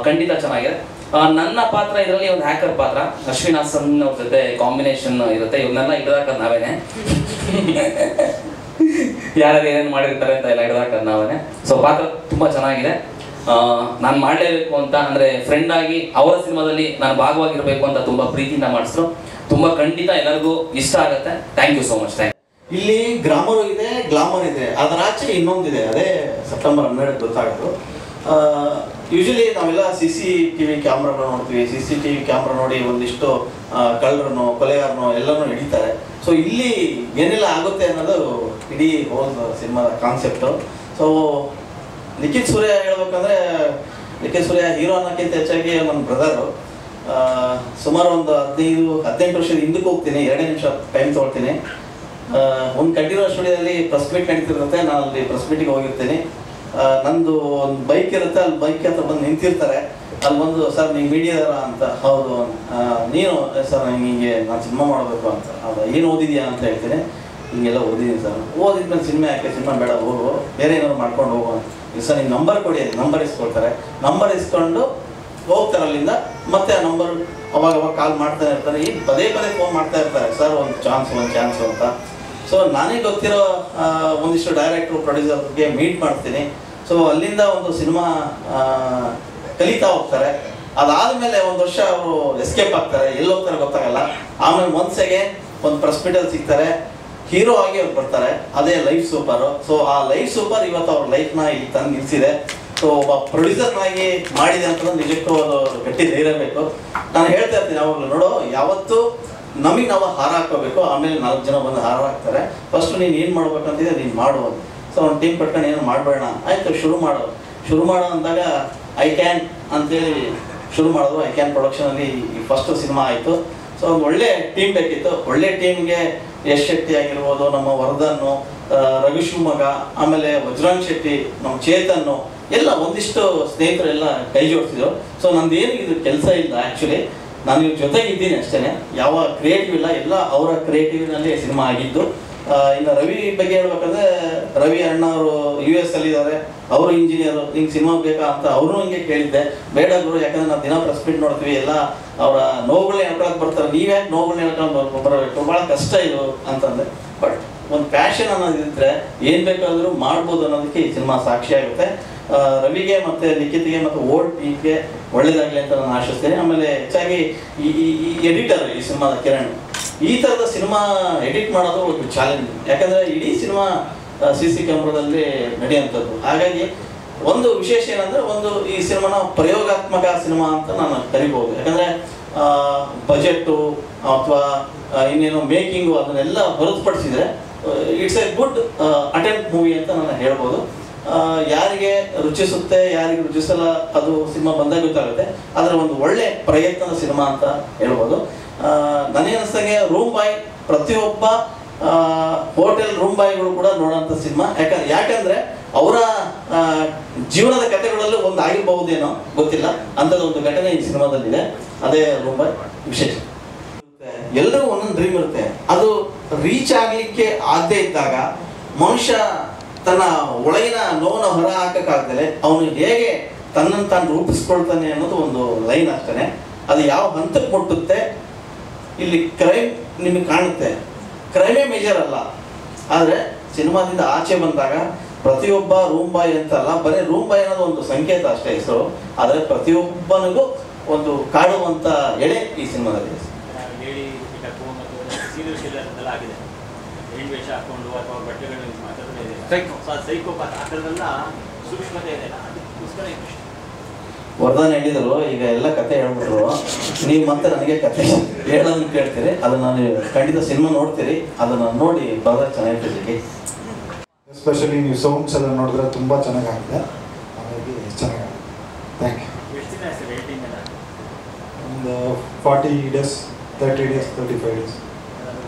ಖಂಡಿತ ಚೆನ್ನಾಗಿದೆ. ನನ್ನ ಪಾತ್ರ ಇದರಲ್ಲಿ ಒಂದು ಹ್ಯಾಕರ್ ಪಾತ್ರ. ಅಶ್ವಿನ್ ಹಾಸನ್ ಅವ್ರ ಜೊತೆ ಕಾಂಬಿನೇಷನ್ ಇರುತ್ತೆ. ಇವನ್ನೆಲ್ಲ ಹಿಡಿದಾಕದ್ ನಾವೇನೆ. ಯಾರು ಏನೇನು ಮಾಡಿರ್ತಾರೆ ಅಂತ ಎಲ್ಲ ಹಿಡಿದಾಕದ್ ನಾವೇನೆ. ಸೊ ಪಾತ್ರ ತುಂಬ ಚೆನ್ನಾಗಿದೆ. ನಾನು ಮಾಡಲೇಬೇಕು ಅಂತ, ಅಂದರೆ ಫ್ರೆಂಡ್ ಆಗಿ ಅವರ ಸಿನಿಮಾದಲ್ಲಿ ನಾನು ಭಾಗವಾಗಿರಬೇಕು ಅಂತ ತುಂಬ ಪ್ರೀತಿಯಿಂದ ಮಾಡಿಸಿದ್ರು. ತುಂಬ ಖಂಡಿತ ಎಲ್ಲರಿಗೂ ಇಷ್ಟ ಆಗುತ್ತೆ. Thank you so much. ಇಲ್ಲಿ ಗ್ರಾಮರು ಇದೆ, ಗ್ಲಾಮರ್ ಇದೆ, ಅದರ ಆಚೆ ಇನ್ನೊಂದಿದೆ. ಅದೇ ಸೆಪ್ಟೆಂಬರ್ 12 ಗೊತ್ತಾಗೋದು. ಯೂಶಲಿ ನಾವೆಲ್ಲ CCTV ಕ್ಯಾಮ್ರಾಗಳು ನೋಡ್ತೀವಿ. CCTV ಕ್ಯಾಮ್ರಾ ನೋಡಿ ಒಂದಿಷ್ಟು ಕಳ್ಳರನ್ನು, ಕೊಲೆಗಾರನು ಎಲ್ಲನೂ ಹಿಡಿತಾರೆ. ಸೊ ಇಲ್ಲಿ ಏನೆಲ್ಲ ಆಗುತ್ತೆ ಅನ್ನೋದು ಇಡೀ ಹೋಲ್ ಸಿನಿಮಾದ ಕಾನ್ಸೆಪ್ಟು. ಸೊ ಲಿಖಿತ್ ಸೂರ್ಯ ಹೇಳ್ಬೇಕಂದ್ರೆ, ಲಿಖಿತ್ ಸೂರ್ಯ ಹೀರೋ ಅನ್ನೋಕ್ಕಿಂತ ಹೆಚ್ಚಾಗಿ ನನ್ನ ಬ್ರದರು. ಸುಮಾರು ಒಂದು 15-18 ವರ್ಷದ ಹಿಂದಕ್ಕೆ ಹೋಗ್ತೀನಿ. 2 ನಿಮಿಷ ಟೈಮ್ ತೊಗೊಳ್ತೀನಿ. ಒಂದು ಕಂಟಿನ್ಯೂ ಸ್ಟುಡಿಯೋದಲ್ಲಿ ಪ್ರೆಸ್ ಮೀಟ್ ನಡೀತಿರುತ್ತೆ. ನಾನು ಅಲ್ಲಿ ಪ್ರೆಸ್ ಮೀಟಿಗೆ ಹೋಗಿರ್ತೀನಿ. ನಂದು ಒಂದು ಬೈಕ್ ಇರುತ್ತೆ. ಅಲ್ಲಿ ಬೈಕ್ ಹತ್ರ ಬಂದು ನಿಂತಿರ್ತಾರೆ. ಅಲ್ಲಿ ಬಂದು, ಸರ್ ನೀವು ಮೀಡಿಯಾದಾರ ಅಂತ. ಹೌದು. ನೀನು ಸರ್ ಹಿಂಗೆ ನಾನು ಸಿನಿಮಾ ಮಾಡಬೇಕು ಅಂತ. ಹೌದಾ, ಏನು ಓದಿದ್ಯಾ ಅಂತ ಹೇಳ್ತೀನಿ. ಹಿಂಗೆಲ್ಲ ಓದಿದ್ದೀನಿ ಸರ್. ಓದಿದ್ಮೇಲೆ ಸಿನಿಮಾ ಯಾಕೆ, ಸಿನಿಮಾ ಬೇಡ, ಹೋಗು, ಬೇರೆ ಏನಾದ್ರು ಮಾಡ್ಕೊಂಡು ಹೋಗು ಅಂತ. ಸರ್ ನಿಮ್ಮ ನಂಬರ್ ಕೊಡಿ ಅಂತ ನಂಬರ್ ಇಸ್ಕೊಳ್ತಾರೆ. ನಂಬರ್ ಇಸ್ಕೊಂಡು ಹೋಗ್ತಾರೆ ಅಲ್ಲಿಂದ. ಮತ್ತೆ ಆ ನಂಬರ್ ಅವಾಗ ಕಾಲ್ ಮಾಡ್ತಾ ಇರ್ತಾರೆ. ಈಗ ಪದೇ ಫೋನ್ ಮಾಡ್ತಾ ಇರ್ತಾರೆ, ಸರ್ ಒಂದು ಚಾನ್ಸು ಅಂತ. ಸೊ ನನಗೆ ಗೊತ್ತಿರೋ ಒಂದಿಷ್ಟು ಡೈರೆಕ್ಟ್ರು, ಪ್ರೊಡ್ಯೂಸರ್ಗೆ ಮೀಟ್ ಮಾಡ್ತೀನಿ. ಸೊ ಅಲ್ಲಿಂದ ಒಂದು ಸಿನಿಮಾ ಕಲಿತಾ ಹೋಗ್ತಾರೆ. ಅದಾದಮೇಲೆ 1 ವರ್ಷ ಅವರು ಎಸ್ಕೇಪ್ ಆಗ್ತಾರೆ. ಎಲ್ಲಿ ಹೋಗ್ತಾರೆ ಗೊತ್ತಾಗಲ್ಲ. ಆಮೇಲೆ ಒಂದ್ಸೆಗೆ ಒಂದು ಪ್ರೆಸ್ ಮೀಟಲ್ಲಿ ಸಿಗ್ತಾರೆ. ಹೀರೋ ಆಗಿ ಅವ್ರು ಬರ್ತಾರೆ. ಅದೇ ಲೈಫ್ ಸೂಪರು. ಸೊ ಆ ಲೈಫ್ ಸೂಪರ್ ಇವತ್ತು ಅವ್ರ ಲೈಫ್ನ ಇಲ್ಲಿ ತಂದು ನಿಲ್ಲಿಸಿದೆ. ಸೊ ಒಬ್ಬ ಪ್ರೊಡ್ಯೂಸರ್ನಾಗಿ ಮಾಡಿದೆ ಅಂತಂದ್ರೆ ನಿಜಕ್ಕೂ ಅದು ಗಟ್ಟಿ ಧೈರ್ಯ ಬೇಕು. ನಾನು ಹೇಳ್ತಾ ಇರ್ತೀನಿ ಯಾವಾಗಲೂ, ನೋಡು, ಯಾವತ್ತು ನಮಗೆ ನಾವು ಹಾರ ಹಾಕೋಬೇಕು, ಆಮೇಲೆ 4 ಜನ ಬಂದು ಹಾರ ಹಾಕ್ತಾರೆ. ಫಸ್ಟ್ ನೀನು ಏನು ಮಾಡ್ಬೇಕಂತಿದೆ ನೀನು ಮಾಡುವುದು. ಸೊ ಒಂದು ಟೀಮ್ ಕಟ್ಕೊಂಡು ಏನು ಮಾಡಬೇಡ, ಆಯಿತು ಶುರು ಮಾಡೋ ಅಂದಾಗ ಐ ಕ್ಯಾನ್ ಅಂತೇಳಿ ಶುರು ಮಾಡಿದ್ರು. ಐ ಕ್ಯಾನ್ ಪ್ರೊಡಕ್ಷನಲ್ಲಿ ಈ ಫಸ್ಟ್ ಸಿನಿಮಾ ಆಯಿತು. ಸೊ ಒಂದು ಒಳ್ಳೆ ಟೀಮ್ ಬೇಕಿತ್ತು. ಒಳ್ಳೆ ಟೀಮ್ಗೆ ಯಶ್ ಶೆಟ್ಟಿ ಆಗಿರ್ಬೋದು, ನಮ್ಮ ವರ್ಧನ್ನು, ರವಿ ಶಿವಮೊಗ್ಗ, ಆಮೇಲೆ ವಜ್ರಾಂಗ್ ಶೆಟ್ಟಿ, ನಮ್ಮ ಚೇತನ್ನು, ಎಲ್ಲ ಒಂದಿಷ್ಟು ಸ್ನೇಹಿತರು ಎಲ್ಲ ಕೈ ಜೋಡಿಸಿದ್ರು. ಸೊ ನಂದು ಏನು ಇದು ಕೆಲಸ ಇಲ್ಲ, ಆ್ಯಕ್ಚುಲಿ ನಾನು ಇವ್ರ ಜೊತೆಗಿದ್ದೀನಿ ಅಷ್ಟೇ, ಯಾವ ಕ್ರಿಯೇಟಿವ್ ಇಲ್ಲ, ಎಲ್ಲ ಅವರ ಕ್ರಿಯೇಟಿವ್ನಲ್ಲಿ ಸಿನಿಮಾ ಆಗಿದ್ದು. ಇನ್ನು ರವಿ ಬಗ್ಗೆ ಹೇಳ್ಬೇಕಂದ್ರೆ, ರವಿ ಅಣ್ಣ ಅವರು US ಅಲ್ಲಿದ್ದಾರೆ, ಅವರು ಇಂಜಿನಿಯರು, ಹಿಂಗೆ ಸಿನಿಮಾ ಬೇಕಾ ಅಂತ ಅವರು ಹಿಂಗೆ ಕೇಳಿದ್ದೆ. ಬೇಡ ಗುರು, ಯಾಕಂದ್ರೆ ನಾವು ದಿನ ಪ್ರೆಸ್ ಮೀಟ್ ನೋಡ್ತೀವಿ, ಎಲ್ಲ ಅವರ ನೋವುಗಳನ್ನ ಹೇಳ್ಕೊಳಕ್ಕೆ ಬರ್ತಾರೆ, ನೀವ್ಯಾಕೆ ನೋವುಗಳನ್ನ ಹೇಳ್ಕೊಂಡು ಬರಬೇಕು, ಭಾಳ ಕಷ್ಟ ಇದು ಅಂತಂದೆ. ಬಟ್ ಒಂದು ಪ್ಯಾಷನ್ ಅನ್ನೋದಿದ್ರೆ ಏನು ಬೇಕಾದರೂ ಮಾಡ್ಬೋದು ಅನ್ನೋದಕ್ಕೆ ಈ ಸಿನಿಮಾ ಸಾಕ್ಷಿ ಆಗುತ್ತೆ. ರವಿಗೆ ಮತ್ತು ಲಿಖಿತ್ಗೆ ಮತ್ತು ಓಲ್ಡ್ ಟೀಮ್ಗೆ ಒಳ್ಳೇದಾಗಲಿ ಅಂತ ನಾನು ಆಶಿಸ್ತೇನೆ. ಆಮೇಲೆ ಹೆಚ್ಚಾಗಿ ಈ ಎಡಿಟರ್ ಈ ಸಿನಿಮಾದ ಕಿರಣ್, ಈ ಥರದ ಸಿನಿಮಾ ಎಡಿಟ್ ಮಾಡೋದು ಒಂದು ಚಾಲೆಂಜ್. ಯಾಕಂದರೆ ಇಡೀ ಸಿನಿಮಾ CC ಕ್ಯಾಮ್ರಾದಲ್ಲಿ ನಡೆಯುವಂಥದ್ದು. ಹಾಗಾಗಿ ಒಂದು ವಿಶೇಷ ಏನಂದರೆ, ಒಂದು ಈ ಸಿನಿಮಾನ ಪ್ರಯೋಗಾತ್ಮಕ ಸಿನಿಮಾ ಅಂತ ನಾನು ಕರಿಬೋದು. ಯಾಕಂದರೆ ಬಜೆಟ್ಟು ಅಥವಾ ಇನ್ನೇನು ಮೇಕಿಂಗು ಅದನ್ನೆಲ್ಲ ಹೊರತುಪಡಿಸಿದರೆ it's A good attempt movie ಅಂತ ನಾನು ಹೇಳ್ಬೋದು. ಯಾರಿಗೆ ರುಚಿಸುತ್ತೆ ಯಾರಿಗೆ ರುಚಿಸಲ್ಲ ಅದು ಸಿನಿಮಾ ಬಂದಾಗ ಗೊತ್ತಾಗುತ್ತೆ. ಆದರೆ ಒಂದು ಒಳ್ಳೆ ಪ್ರಯತ್ನದ ಸಿನಿಮಾ ಅಂತ ಹೇಳ್ಬೋದು. ನನಗೆ ಅನಿಸ್ದಂಗೆ ರೂಮ್ ಬಾಯ್, ಪ್ರತಿಯೊಬ್ಬ ಹೋಟೆಲ್ ರೂಮ್ ಬಾಯ್ಗಳು ಕೂಡ ನೋಡೋಂಥ ಸಿನಿಮಾ. ಯಾಕಂದರೆ ಅವರ ಜೀವನದ ಕಥೆಗಳಲ್ಲೂ ಒಂದು ಆಗಿರಬಹುದೇನೋ ಗೊತ್ತಿಲ್ಲ, ಅಂಥದ್ದು ಒಂದು ಘಟನೆ ಈ ಸಿನಿಮಾದಲ್ಲಿದೆ. ಅದೇ ರೂಮ್ ಬಾಯ್ ವಿಶೇಷ. ಎಲ್ಲರೂ ಒಂದೊಂದು ಡ್ರೀಮ್ ಇರುತ್ತೆ, ಅದು ರೀಚ್ ಆಗಲಿಕ್ಕೆ ಆಗದೆ ಇದ್ದಾಗ ಮನುಷ್ಯ ತನ್ನ ಒಳಗಿನ ನೋವನ್ನು ಹೊರ ಹಾಕಕ್ಕಾಗ್ದಲೆ ಅವನು ಹೇಗೆ ತನ್ನನ್ನು ತಾನು ರೂಪಿಸ್ಕೊಳ್ತಾನೆ ಅನ್ನೋದು ಒಂದು ಲೈನ್ ಅಷ್ಟೇ. ಅದು ಯಾವ ಹಂತಕ್ಕೆ ಮುಟ್ಟುತ್ತೆ, ಇಲ್ಲಿ ಕ್ರೈಮ್ ನಿಮಗೆ ಕಾಣುತ್ತೆ, ಕ್ರೈಮೇ ಮೇಜರ್ ಅಲ್ಲ. ಆದರೆ ಸಿನಿಮಾದಿಂದ ಆಚೆ ಬಂದಾಗ ಪ್ರತಿಯೊಬ್ಬ ರೂಮ್ ಬಾಯ್ ಅಂತಲ್ಲ, ಬರೀ ರೂಮ್ ಬಾಯ್ ಅನ್ನೋದು ಒಂದು ಸಂಕೇತ ಅಷ್ಟೇ ಹೆಸರು. ಆದರೆ ಪ್ರತಿಯೊಬ್ಬನಿಗೂ ಒಂದು ಕಾಡುವಂಥ ಎಳೆ ಈ ಸಿನಿಮಾದಲ್ಲಿ. ವೇಷ ಹಾಕೊಂಡು ಅಥವಾ ಬಟ್ಟೆಗಳು ಸೈಕೋಪಾತ್ ಆ ಥರದೆಲ್ಲ ಸೂಕ್ಷ್ಮತೆ ಇದೆ. ಅದಕ್ಕೋಸ್ಕರ ವರ್ಧನ್ ಹೇಳಿದರು, ಈಗ ಎಲ್ಲ ಕತೆ ಹೇಳ್ಬಿಟ್ರು, ನೀವು ಮತ್ತೆ ನನಗೆ ಕತೆ ಹೇಳೋದನ್ನು ಕೇಳ್ತೀರಿ, ಅದನ್ನು ನಾನು ಖಂಡಿತ ಸಿನಿಮಾ ನೋಡ್ತೀರಿ, ಅದನ್ನು ನೋಡಿ ಬಹಳ ಚೆನ್ನಾಗಿರ್ತದೆ. ಎಸ್ಪೆಷಲಿ ನೀವು ಸೌಂಡ್ಸ್ ಎಲ್ಲ ನೋಡಿದ್ರೆ ತುಂಬ ಚೆನ್ನಾಗಾಗಿದೆ, ಹಾಗಾಗಿ ಚೆನ್ನಾಗಿದೆ. Thank you. ಎಷ್ಟು ದಿನ ಸರ್ ರೇಟಿಂಗ್ ಎಲ್ಲ? ಒಂದು 40 days, 30 days, 35 days.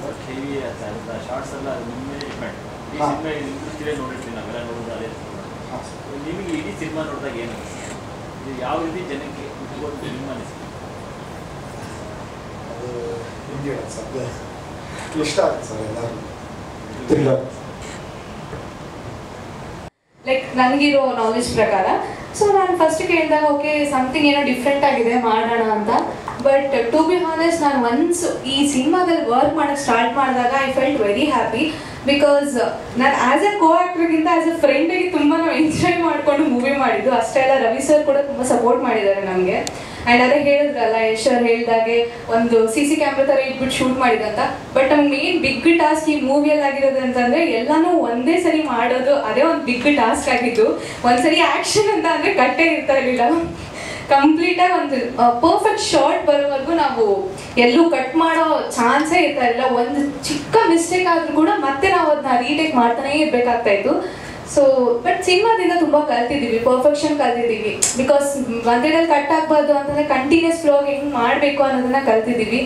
Work heavy ಆಗುತ್ತೆ, ಶಾರ್ಟ್ಸ್ ಎಲ್ಲ ನಿಮ್ಮ ಮೇಲೆ ಡಿಪೆಂಡ್. ಈ ಸಿನಿಮಾ ಇಂಟ್ರೆಸ್ಟಿಗೆ ನೋಡಿರ್ತೀವಿ ನಾವೆಲ್ಲ ನೋಡೋದು ಅದೇ. ನಿಮಗೆ ಇಡೀ ಸಿನಿಮಾ ನೋಡಿದಾಗ ಏನು ಇದು ಯಾವ ರೀತಿ ಜನಕ್ಕೆ ನಿಮ್ಮ ಅನಿಸಿಕೆ? ಅದು ಹಿಂಗೆ ಸದ್ಯ ಇಷ್ಟ ಆಗುತ್ತೆ ಸರ್ ಎಲ್ಲರೂ. ಥ್ರಿಲ್ಲರ್ ಲೈಕ್ ನನಗಿರೋ ನಾಲೆಜ್ ಪ್ರಕಾರ. ಸೊ ನಾನು ಫಸ್ಟ್ ಕೇಳಿದಾಗ ಓಕೆ ಸಮಥಿಂಗ್ ಏನೋ ಡಿಫ್ರೆಂಟ್ ಆಗಿದೆ ಮಾಡೋಣ ಅಂತ. ಬಟ್ ಟು ಬಿ ಹಾನೆಸ್ಟ್ ನಾನು ಒನ್ಸ್ ಈ ಸಿನಿಮಾದಲ್ಲಿ ವರ್ಕ್ ಮಾಡೋಕ್ಕೆ ಸ್ಟಾರ್ಟ್ ಮಾಡಿದಾಗ I felt very happy. Because ನಾನು ಆ್ಯಸ್ ಎ ಕೋ ಆ್ಯಕ್ಟ್ರಿಗಿಂತ ಆ್ಯಸ್ ಎ ಫ್ರೆಂಡಿಗೆ ತುಂಬ ನಾವು ಎಂಜಾಯ್ ಮಾಡಿಕೊಂಡು ಮೂವಿ ಮಾಡಿದ್ದು. ಅಷ್ಟೇ ಅಲ್ಲ, ರವಿ ಸರ್ ಕೂಡ ತುಂಬ ಸಪೋರ್ಟ್ ಮಾಡಿದ್ದಾರೆ ನಮಗೆ. ಆ್ಯಂಡ್ ಅದೇ ಹೇಳಿದ್ರಲ್ಲ, ಯಶ್ ಅವ್ರು ಹೇಳಿದಾಗೆ ಒಂದು CC ಕ್ಯಾಮ್ರಾ ಥರ ಇಟ್ಬಿಟ್ಟು ಶೂಟ್ ಮಾಡಿದಂತ. ಬಟ್ ನಮ್ಗೆ ಮೇನ್ ಬಿಗ್ ಟಾಸ್ಕ್ ಈ ಮೂವಿಯಲ್ಲಿ ಆಗಿರೋದು ಅಂತಂದರೆ ಎಲ್ಲನೂ ಒಂದೇ ಸರಿ ಮಾಡೋದು, ಅದೇ ಒಂದು ಬಿಗ್ ಟಾಸ್ಕ್ ಆಗಿದ್ದು. ಒಂದ್ಸರಿ ಆ್ಯಕ್ಷನ್ ಅಂತ ಅಂದರೆ ಕಟ್ಟೆ ಇರ್ತಾ ಇರಲಿಲ್ಲ. ಕಂಪ್ಲೀಟಾಗಿ ಒಂದು ಪರ್ಫೆಕ್ಟ್ ಶಾರ್ಟ್ ಬರೋವರೆಗೂ ನಾವು ಎಲ್ಲೂ ಕಟ್ ಮಾಡೋ ಚಾನ್ಸೇ ಇರ್ತಾ ಇಲ್ಲ. ಒಂದು ಚಿಕ್ಕ ಮಿಸ್ಟೇಕ್ ಆದರೂ ಕೂಡ ಮತ್ತೆ ನಾವು ಅದನ್ನ ರೀಟೇಕ್ ಮಾಡ್ತಾನೇ ಇರಬೇಕಾಗ್ತಾ ಇತ್ತು. ಸೊ ಬಟ್ ಸಿನಿಮಾದಿಂದ ತುಂಬ ಕಲ್ತಿದ್ದೀವಿ, ಪರ್ಫೆಕ್ಷನ್ ಕಲ್ತಿದ್ದೀವಿ. ಬಿಕಾಸ್ ಒಂದೇದಲ್ಲಿ ಕಟ್ ಆಗಬಾರ್ದು ಅಂತಂದರೆ ಕಂಟಿನ್ಯೂಸ್ ಫ್ಲೋಗೆ ಹೆಂಗೆ ಮಾಡಬೇಕು ಅನ್ನೋದನ್ನ ಕಲ್ತಿದ್ದೀವಿ.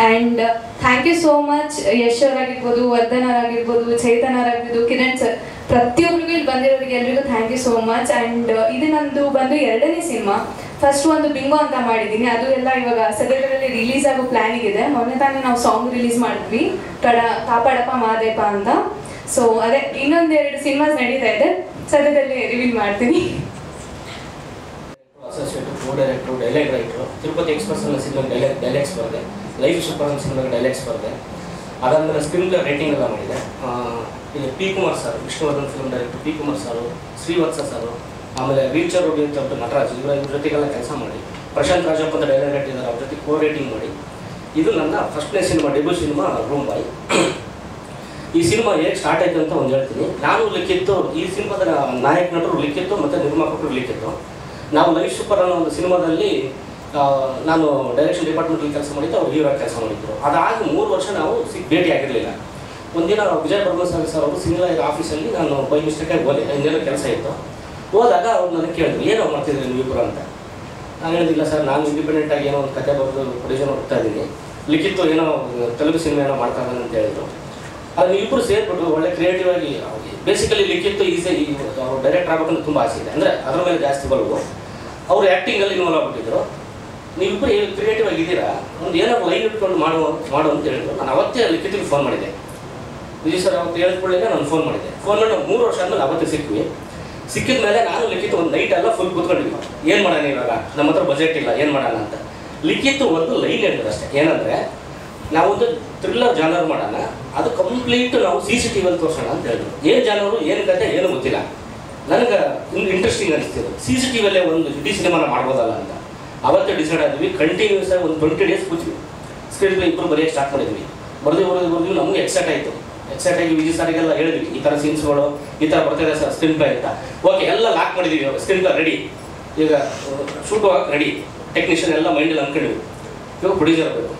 And thank you so much Yash ಅವರಾಗಿರ್ಬೋದು, ವರ್ಧನ್ ಅವರಾಗಿರ್ಬೋದು, ಚೇತನ್ ಅವರಾಗಿರ್ಬೋದು, ಕಿರಣ್ ಸರ್, ಪ್ರತಿಯೊಬ್ಬರಿಗೂ ಇಲ್ಲಿ ಬಂದಿರೋರಿಗೆ ಎಲ್ರಿಗೂ thank you so much. And ಇದು ನಂದು ಬಂದು 2ನೇ ಸಿನಿಮಾ. ಫಸ್ಟ್ ಒಂದು ಬಿಂಗೋ ಅಂತ ಮಾಡಿದ್ದೀನಿ, ಅದು ಎಲ್ಲ ಇವಾಗ ಸದ್ಯದಲ್ಲಿ ರಿಲೀಸ್ ಆಗೋ ಪ್ಲ್ಯಾನಿಂಗ್ ಇದೆ. ಮೊನ್ನೆ ತಾನೇ ನಾವು ಸಾಂಗ್ ರಿಲೀಸ್ ಮಾಡಿದ್ವಿ, ಕಾಪಾಡಪ್ಪ ಮಾದೇಪ ಅಂತ. ಸೊ ಅದೇ ಇನ್ನೊಂದೆರಡು ಸಿನಿಮಾಸ್ ನಡೀತಾ ಇದೆ, ಸದ್ಯದಲ್ಲಿ ರಿವೀಲ್ ಮಾಡ್ತೀನಿ. ಅಸೋಸಿಯೇಟ್, ಕೋ ಡೈರೆಕ್ಟ್ರು, ಡೈಲಾಗ್ ರೈಟ್ರು, ತಿರುಪತಿ ಎಕ್ಸ್ಪ್ರೆಸ್ ಅನ್ನೋ ಸಿನಿಮಾಗೆ ಡೈಲಾಗ್ಸ್ ಬರೆದೆ, ಲೈಫ್ ಸೂಪರ್ ಅನ್ನೋ ಸಿನಿಮಾಗೆ ಡೈಲಾಗ್ಸ್ ಬರೆದೆ. ಅದಾದಮೇಲೆ ಸ್ಕ್ರೀನ್ ರೇಟಿಂಗ್ ಎಲ್ಲ ಮಾಡಿದೆ. ಇಲ್ಲಿ P Kumar sir, Vishnuvardhan film director P Kumar sir, Srivatsa sir, ಆಮೇಲೆ ವೀಲ್ಚರ್ ರೋಡಿ ಅಂತ ನಟರಾಜ್, ಇವ್ರ ಜೊತೆಗೆಲ್ಲ ಕೆಲಸ ಮಾಡಿ, ಪ್ರಶಾಂತ್ ರಾಜಪ್ಪ ಅಂತ ಡೈಲಾಗ್ ರೈಟ್ ಇದ್ದಾರೆ, ಅವ್ರ ಜೊತೆ ಕೋ ರೇಟಿಂಗ್ ಮಾಡಿ. ಇದು ನನ್ನ ಫಸ್ಟ್ನೇ ಸಿನಿಮಾ, ಡೆಬ್ಯೂ ಸಿನಿಮಾ ರೂಮ್ ಬಾಯ್. ಈ ಸಿನಿಮಾ ಹೇಗೆ ಸ್ಟಾರ್ಟ್ ಆಯ್ತು ಅಂತ ಒಂದು ಹೇಳ್ತೀನಿ. ನಾನು ಲಿಖಿತ್ತು, ಈ ಸಿನಿಮಾದ ನಾಯಕ ನಟರು ಲಿಖಿತ್ತು ಮತ್ತು ನಿರ್ಮಾಪಕರು ಲಿಖಿತ್ತು. ನಾವು ಲೈಫ್ ಸೂಪರ್ ಅನ್ನೋ ಒಂದು ಸಿನಿಮಾದಲ್ಲಿ ನಾನು ಡೈರೆಕ್ಷನ್ ಡಿಪಾರ್ಟ್ಮೆಂಟಲ್ಲಿ ಕೆಲಸ ಮಾಡಿದ್ದು, ಅವ್ರು ಹೀರೋ ಕೆಲಸ ಮಾಡಿದ್ರು. ಅದಾಗಿ 3 ವರ್ಷ ನಾವು ಭೇಟಿ ಆಗಿರಲಿಲ್ಲ. ಒಂದಿನ ವಿಜಯ ಬರ್ಮಸಾಗರ್ ಸರ್ ಅವರು ಸಿಂಗ್ಲೈರ್ ಆಫೀಸಲ್ಲಿ ನಾನು ಬೈ ಮಿಸ್ಟೇಕಾಗಿ ಹೋದೆ, ಇನ್ನೇನೋ ಕೆಲಸ ಇತ್ತು. ಹೋದಾಗ ಅವ್ರು ನನಗೆ ಕೇಳಿದ್ರು, ಏನೋ ಮಾಡ್ತಿದ್ರಿ ನೀವಿಬ್ಬರು ಅಂತ. ನಾನು ಹೇಳಿದಿಲ್ಲ ಸರ್, ನಾನು ಇಂಡಿಪೆಂಡೆಂಟಾಗಿ ಏನೋ ಒಂದು ಕತೆ ಬರೆದು ಪ್ರೊಡ್ಯೂಸರ್ ಹೋಗ್ತಾ ಇದ್ದೀನಿ, ಲಿಖಿತ್ತು ಏನೋ ತೆಲುಗು ಸಿನಿಮಾ ಏನೋ ಮಾಡ್ತಾ ಇದ್ದಾನೆ ಅಂತ ಹೇಳಿದ್ರು. ಅದು ನೀವಿಬ್ಬರು ಸೇರಿಬಿಟ್ಟು ಒಳ್ಳೆ ಕ್ರಿಯೇಟಿವ್ ಆಗಿ, ಬೇಸಿಕಲಿ ಲಿಖಿತ್ತು ಅವರು ಡೈರೆಕ್ಟರ್ ಆಗಬೇಕಂತ ತುಂಬ ಆಸೆ ಇದೆ, ಅಂದರೆ ಅದರ ಮೇಲೆ ಜಾಸ್ತಿ ಬಲವು. ಅವರು ಆ್ಯಕ್ಟಿಂಗಲ್ಲಿ ಇನ್ವಾಲ್ವ್ ಆಗಿಬಿಟ್ಟಿದ್ರು. ನೀವಿಬ್ಬರು ಕ್ರಿಯೇಟಿವ್ ಆಗಿದ್ದೀರಾ, ಒಂದು ಏನಾದ್ರು ಲೈನ್ ಇಟ್ಕೊಂಡು ಮಾಡು ಅಂತ ಹೇಳಿದ್ರು. ನಾನು ಅವತ್ತೇ ಲಿಖಿತಿಗೆ ಫೋನ್ ಮಾಡಿದೆ. ವಿಜಯ್ ಸರ್ ಅವತ್ತು ಹೇಳಿದ್ಕೊಳ್ಳಿಗೆ ನಾನು ಫೋನ್ ಮಾಡಿ ನಾವು 3 ವರ್ಷ ಆದಮೇಲೆ ಅವತ್ತೇ ಸಿಕ್ಕಿದ ಮೇಲೆ ನಾನು ಲಿಖಿತ್ ಒಂದು ನೈಟ್ ಎಲ್ಲ ಫುಲ್ ಕೂತ್ಕೊಂಡಿದ್ವಿ. ಏನು ಮಾಡೋಣ ಇವಾಗ, ನಮ್ಮ ಹತ್ರ ಬಜೆಟ್ ಇಲ್ಲ, ಏನು ಮಾಡೋಣ ಅಂತ. ಲಿಖಿತ್ ಒಂದು ಲೈನ್ ಹೇಳಿದ್ರು ಅಷ್ಟೇ, ಏನಂದರೆ ನಾವೊಂದು ಥ್ರಿಲ್ಲರ್ ಜಾನರ್ ಮಾಡೋಣ, ಅದು ಕಂಪ್ಲೀಟ್ ನಾವು CCTV ಅಲ್ಲಿ ತೋರಿಸೋಣ ಅಂತ ಹೇಳಿದ್ರು. ಏನು ಜಾನರು, ಏನು ಕತೆ, ಏನು ಗೊತ್ತಿಲ್ಲ. ನನಗೆ ಇಂಟ್ರೆಸ್ಟಿಂಗ್ ಅನಿಸ್ತಿದ್ದು CCTV ಅಲ್ಲೇ ಒಂದು ಇಡೀ ಸಿನಿಮಾನ ಮಾಡ್ಬೋದಲ್ಲ ಅಂತ. ಅವತ್ತೇ ಡಿಸೈಡ್ ಆದ್ವಿ. ಕಂಟಿನ್ಯೂಸ್ ಆಗಿ ಒಂದು 20 ಡೇಸ್ ಕೂತ್ವಿ. ಸ್ಕ್ರೀನ್ ಪ್ಲೇ ಇಬ್ಬರು ಬರೆಯೋಕ್ಕೆ ಸ್ಟಾರ್ಟ್ ಮಾಡಿದ್ವಿ. ಬರೆದ್ವಿ. ನಮಗೆ ಎಕ್ಸೈಟ್ ಆಗಿ ವಿಜಯ್ ಸಾರಿಗೆಲ್ಲ ಹೇಳಿದ್ವಿ, ಈ ಥರ ಸೀನ್ಸ್ಗಳು ಈ ಥರ ಬರ್ತಾಯಿದೆ ಸರ್ ಸ್ಕ್ರೀನ್ ಪ್ಲೇ ಅಂತ. ಓಕೆ, ಎಲ್ಲ ಲಾಕ್ ಮಾಡಿದ್ವಿ. ಸ್ಕ್ರೀನ್ ಪ್ಲೇ ರೆಡಿ, ಈಗ ಶೂಟ್ ಹೋಗಕ್ಕೆ ರೆಡಿ, ಟೆಕ್ನಿಷಿಯನ್ ಎಲ್ಲ ಮೈಂಡಲ್ಲಿ ಅಂದ್ಕೊಂಡಿವಿ. ಇವಾಗ ಪ್ರೊಡ್ಯೂಸರ್ ಬೇಕು,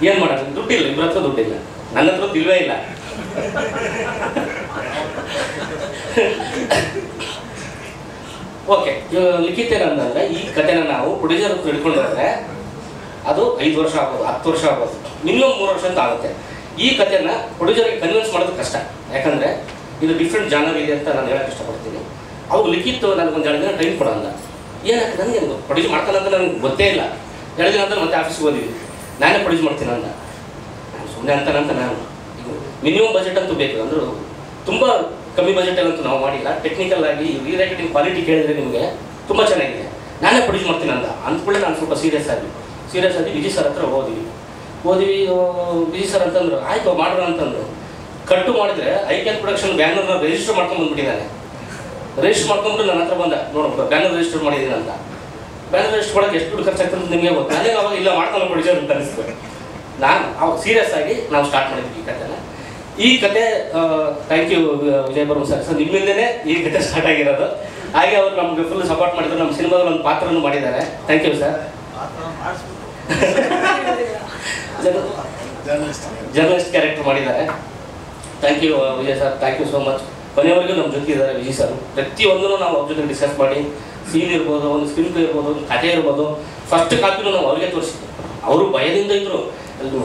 ಏನು ಮಾಡೋದು, ದುಡ್ಡಿಲ್ಲ, ಇಬ್ಬರ ಹತ್ರ ದುಡ್ಡಿಲ್ಲ, ನನ್ನ ಹತ್ರ ಇಲ್ವೇ ಇಲ್ಲ. ಓಕೆ, ಲಿಖಿತ್ ಏನಂದ್ರೆ ಈ ಕಥೆನ ನಾವು ಪ್ರೊಡ್ಯೂಸರ್ ಹತ್ರ ಹಿಡ್ಕೊಂಡು ಹೋದ್ರೆ ಅದು 5 ವರ್ಷ ಆಗ್ಬೋದು, 10 ವರ್ಷ ಆಗ್ಬೋದು, ಮಿನಿಮಮ್ 3 ವರ್ಷ ಅಂತ ಆಗುತ್ತೆ. ಈ ಕಥೆನ ಪ್ರೊಡ್ಯೂಸರ್ಗೆ ಕನ್ವಿನ್ಸ್ ಮಾಡೋದು ಕಷ್ಟ, ಯಾಕಂದರೆ ಇದು ಡಿಫ್ರೆಂಟ್ ಜಾನರ್ ಇದೆ ಅಂತ ನಾನು ಹೇಳೋಕ್ಕೆ ಇಷ್ಟಪಡ್ತೀನಿ. ಅವ್ರು ಲಿಖಿತ್ ನನಗೊಂದು 2 ದಿನ ಟೈಮ್ ಕೊಡೋಲ್ಲ. ಏನಕ್ಕೆ ನನಗೆ ಪ್ರೊಡ್ಯೂಸ್ ಮಾಡ್ತಾನಂತ ನನಗೆ ಗೊತ್ತೇ ಇಲ್ಲ. 2 ದಿನ ಅಂತ ಮತ್ತೆ ಆಫೀಸ್ಗೆ ಹೋದ್ವಿ, ನಾನೇ ಪ್ರೊಡ್ಯೂಸ್ ಮಾಡ್ತೀನಿ ಅಂದ. ನಾನು ಸುಮ್ಮನೆ ಅಂತಾನಂತ ನಾನು ಮಿನಿಮಮ್ ಬಜೆಟ್ ಅಂತೂ ಬೇಕು, ಅಂದರೂ ತುಂಬ ಕಮ್ಮಿ ಬಜೆಟಲ್ಲಂತೂ ನಾವು ಮಾಡಿಲ್ಲ. ಟೆಕ್ನಿಕಲ್ ಆಗಿ ರೀರೈಟಿಂಗ್ ಕ್ವಾಲಿಟಿ ಕೇಳಿದ್ರೆ ನಿಮಗೆ ತುಂಬ ಚೆನ್ನಾಗಿದೆ, ನಾನೇ ಪ್ರೊಡ್ಯೂಸ್ ಮಾಡ್ತೀನಿ ಅಂದ್ಕೊಳ್ಳಿ. ನಾನು ಸ್ವಲ್ಪ ಸೀರಿಯಸ್ ಆಗಿ ವಿಜಯ್ ಸರ್ ಹತ್ರ ಹೋದ್ವಿ. ವಿಜಯ್ ಸರ್ ಅಂತಂದ್ರು, ಆಯ್ತು ಮಾಡೋಣ ಅಂತಂದ್ರು. ಕಟ್ಟು ಮಾಡಿದ್ರೆ ಐಕ್ಯಾನ್ ಪ್ರೊಡಕ್ಷನ್ ಬ್ಯಾನರ್ನ ರಿಜಿಸ್ಟರ್ ಮಾಡ್ಕೊಂಡು ಬಂದ್ಬಿಟ್ಟಿದ್ದಾನೆ. ರಿಜಿಸ್ಟರ್ ಮಾಡ್ಕೊಂಡ್ಬಿಟ್ಟು ನನ್ನ ಹತ್ರ ಬಂದ, ನೋಡ್ಬೇಕು ಬ್ಯಾನರ್ ರಿಜಿಸ್ಟರ್ ಮಾಡಿದ್ದೀನಿ ಅಂತ. ಬ್ಯಾನರ್ ರಿಜಿಸ್ಟರ್ ಮಾಡೋಕ್ಕೆ ಎಷ್ಟು ದುಡ್ಡು ಖರ್ಚಾಗ್ತದೆ ನಿಮಗೆ ಗೊತ್ತು. ನನಗೆ ಅವಾಗ ಇಲ್ಲ ಮಾಡ್ತಾನೆ ಪ್ರೊಡ್ಯೂಸರ್ ಅಂತ ಅನಿಸ್ಬೇಕು. ನಾನು ಅವಾಗ ಸೀರಿಯಸ್ ಆಗಿ ನಾವು ಸ್ಟಾರ್ಟ್ ಮಾಡಿದ್ವಿ ಈ ಕಥೆನ. ಈ ಕತೆ thank you Vijay Barma sir, ನಿಮ್ಮಿಂದನೇ ಈ ಕತೆ ಸ್ಟಾರ್ಟ್ ಆಗಿರೋದು. ಹಾಗೆ ಅವರು ನಮಗೆ ಫುಲ್ ಸಪೋರ್ಟ್ ಮಾಡಿದ್ರು. ನಮ್ಮ ಸಿನಿಮಾದಲ್ಲಿ ಒಂದು ಪಾತ್ರನೂ ಮಾಡಿದ್ದಾರೆ. Thank you sir. Journalist character ಮಾಡಿದ್ದಾರೆ. Thank you Vijay sir, thank you so much. ಕೊನೆಯವರೆಗೂ ನಮ್ಮ ಜೊತೆ ಇದ್ದಾರೆ ವಿಜಯ್ ಸರ್. ಪ್ರತಿಯೊಂದನ್ನು ನಾವು ಅವ್ರ ಜೊತೆ ಡಿಸ್ಕಸ್ ಮಾಡಿ, ಸೀನ್ ಇರ್ಬೋದು, ಒಂದು ಸ್ಕ್ರೀನ್ ಪ್ಲೇ ಇರ್ಬೋದು, ಒಂದು ಕಥೆ ಇರ್ಬೋದು, ಫಸ್ಟ್ ಕಾಪಿನೂ ನಾವು ಅವ್ರಿಗೆ ತೋರಿಸಿದ್ವಿ. ಅವರು ಭಯದಿಂದ ಇದ್ದರು.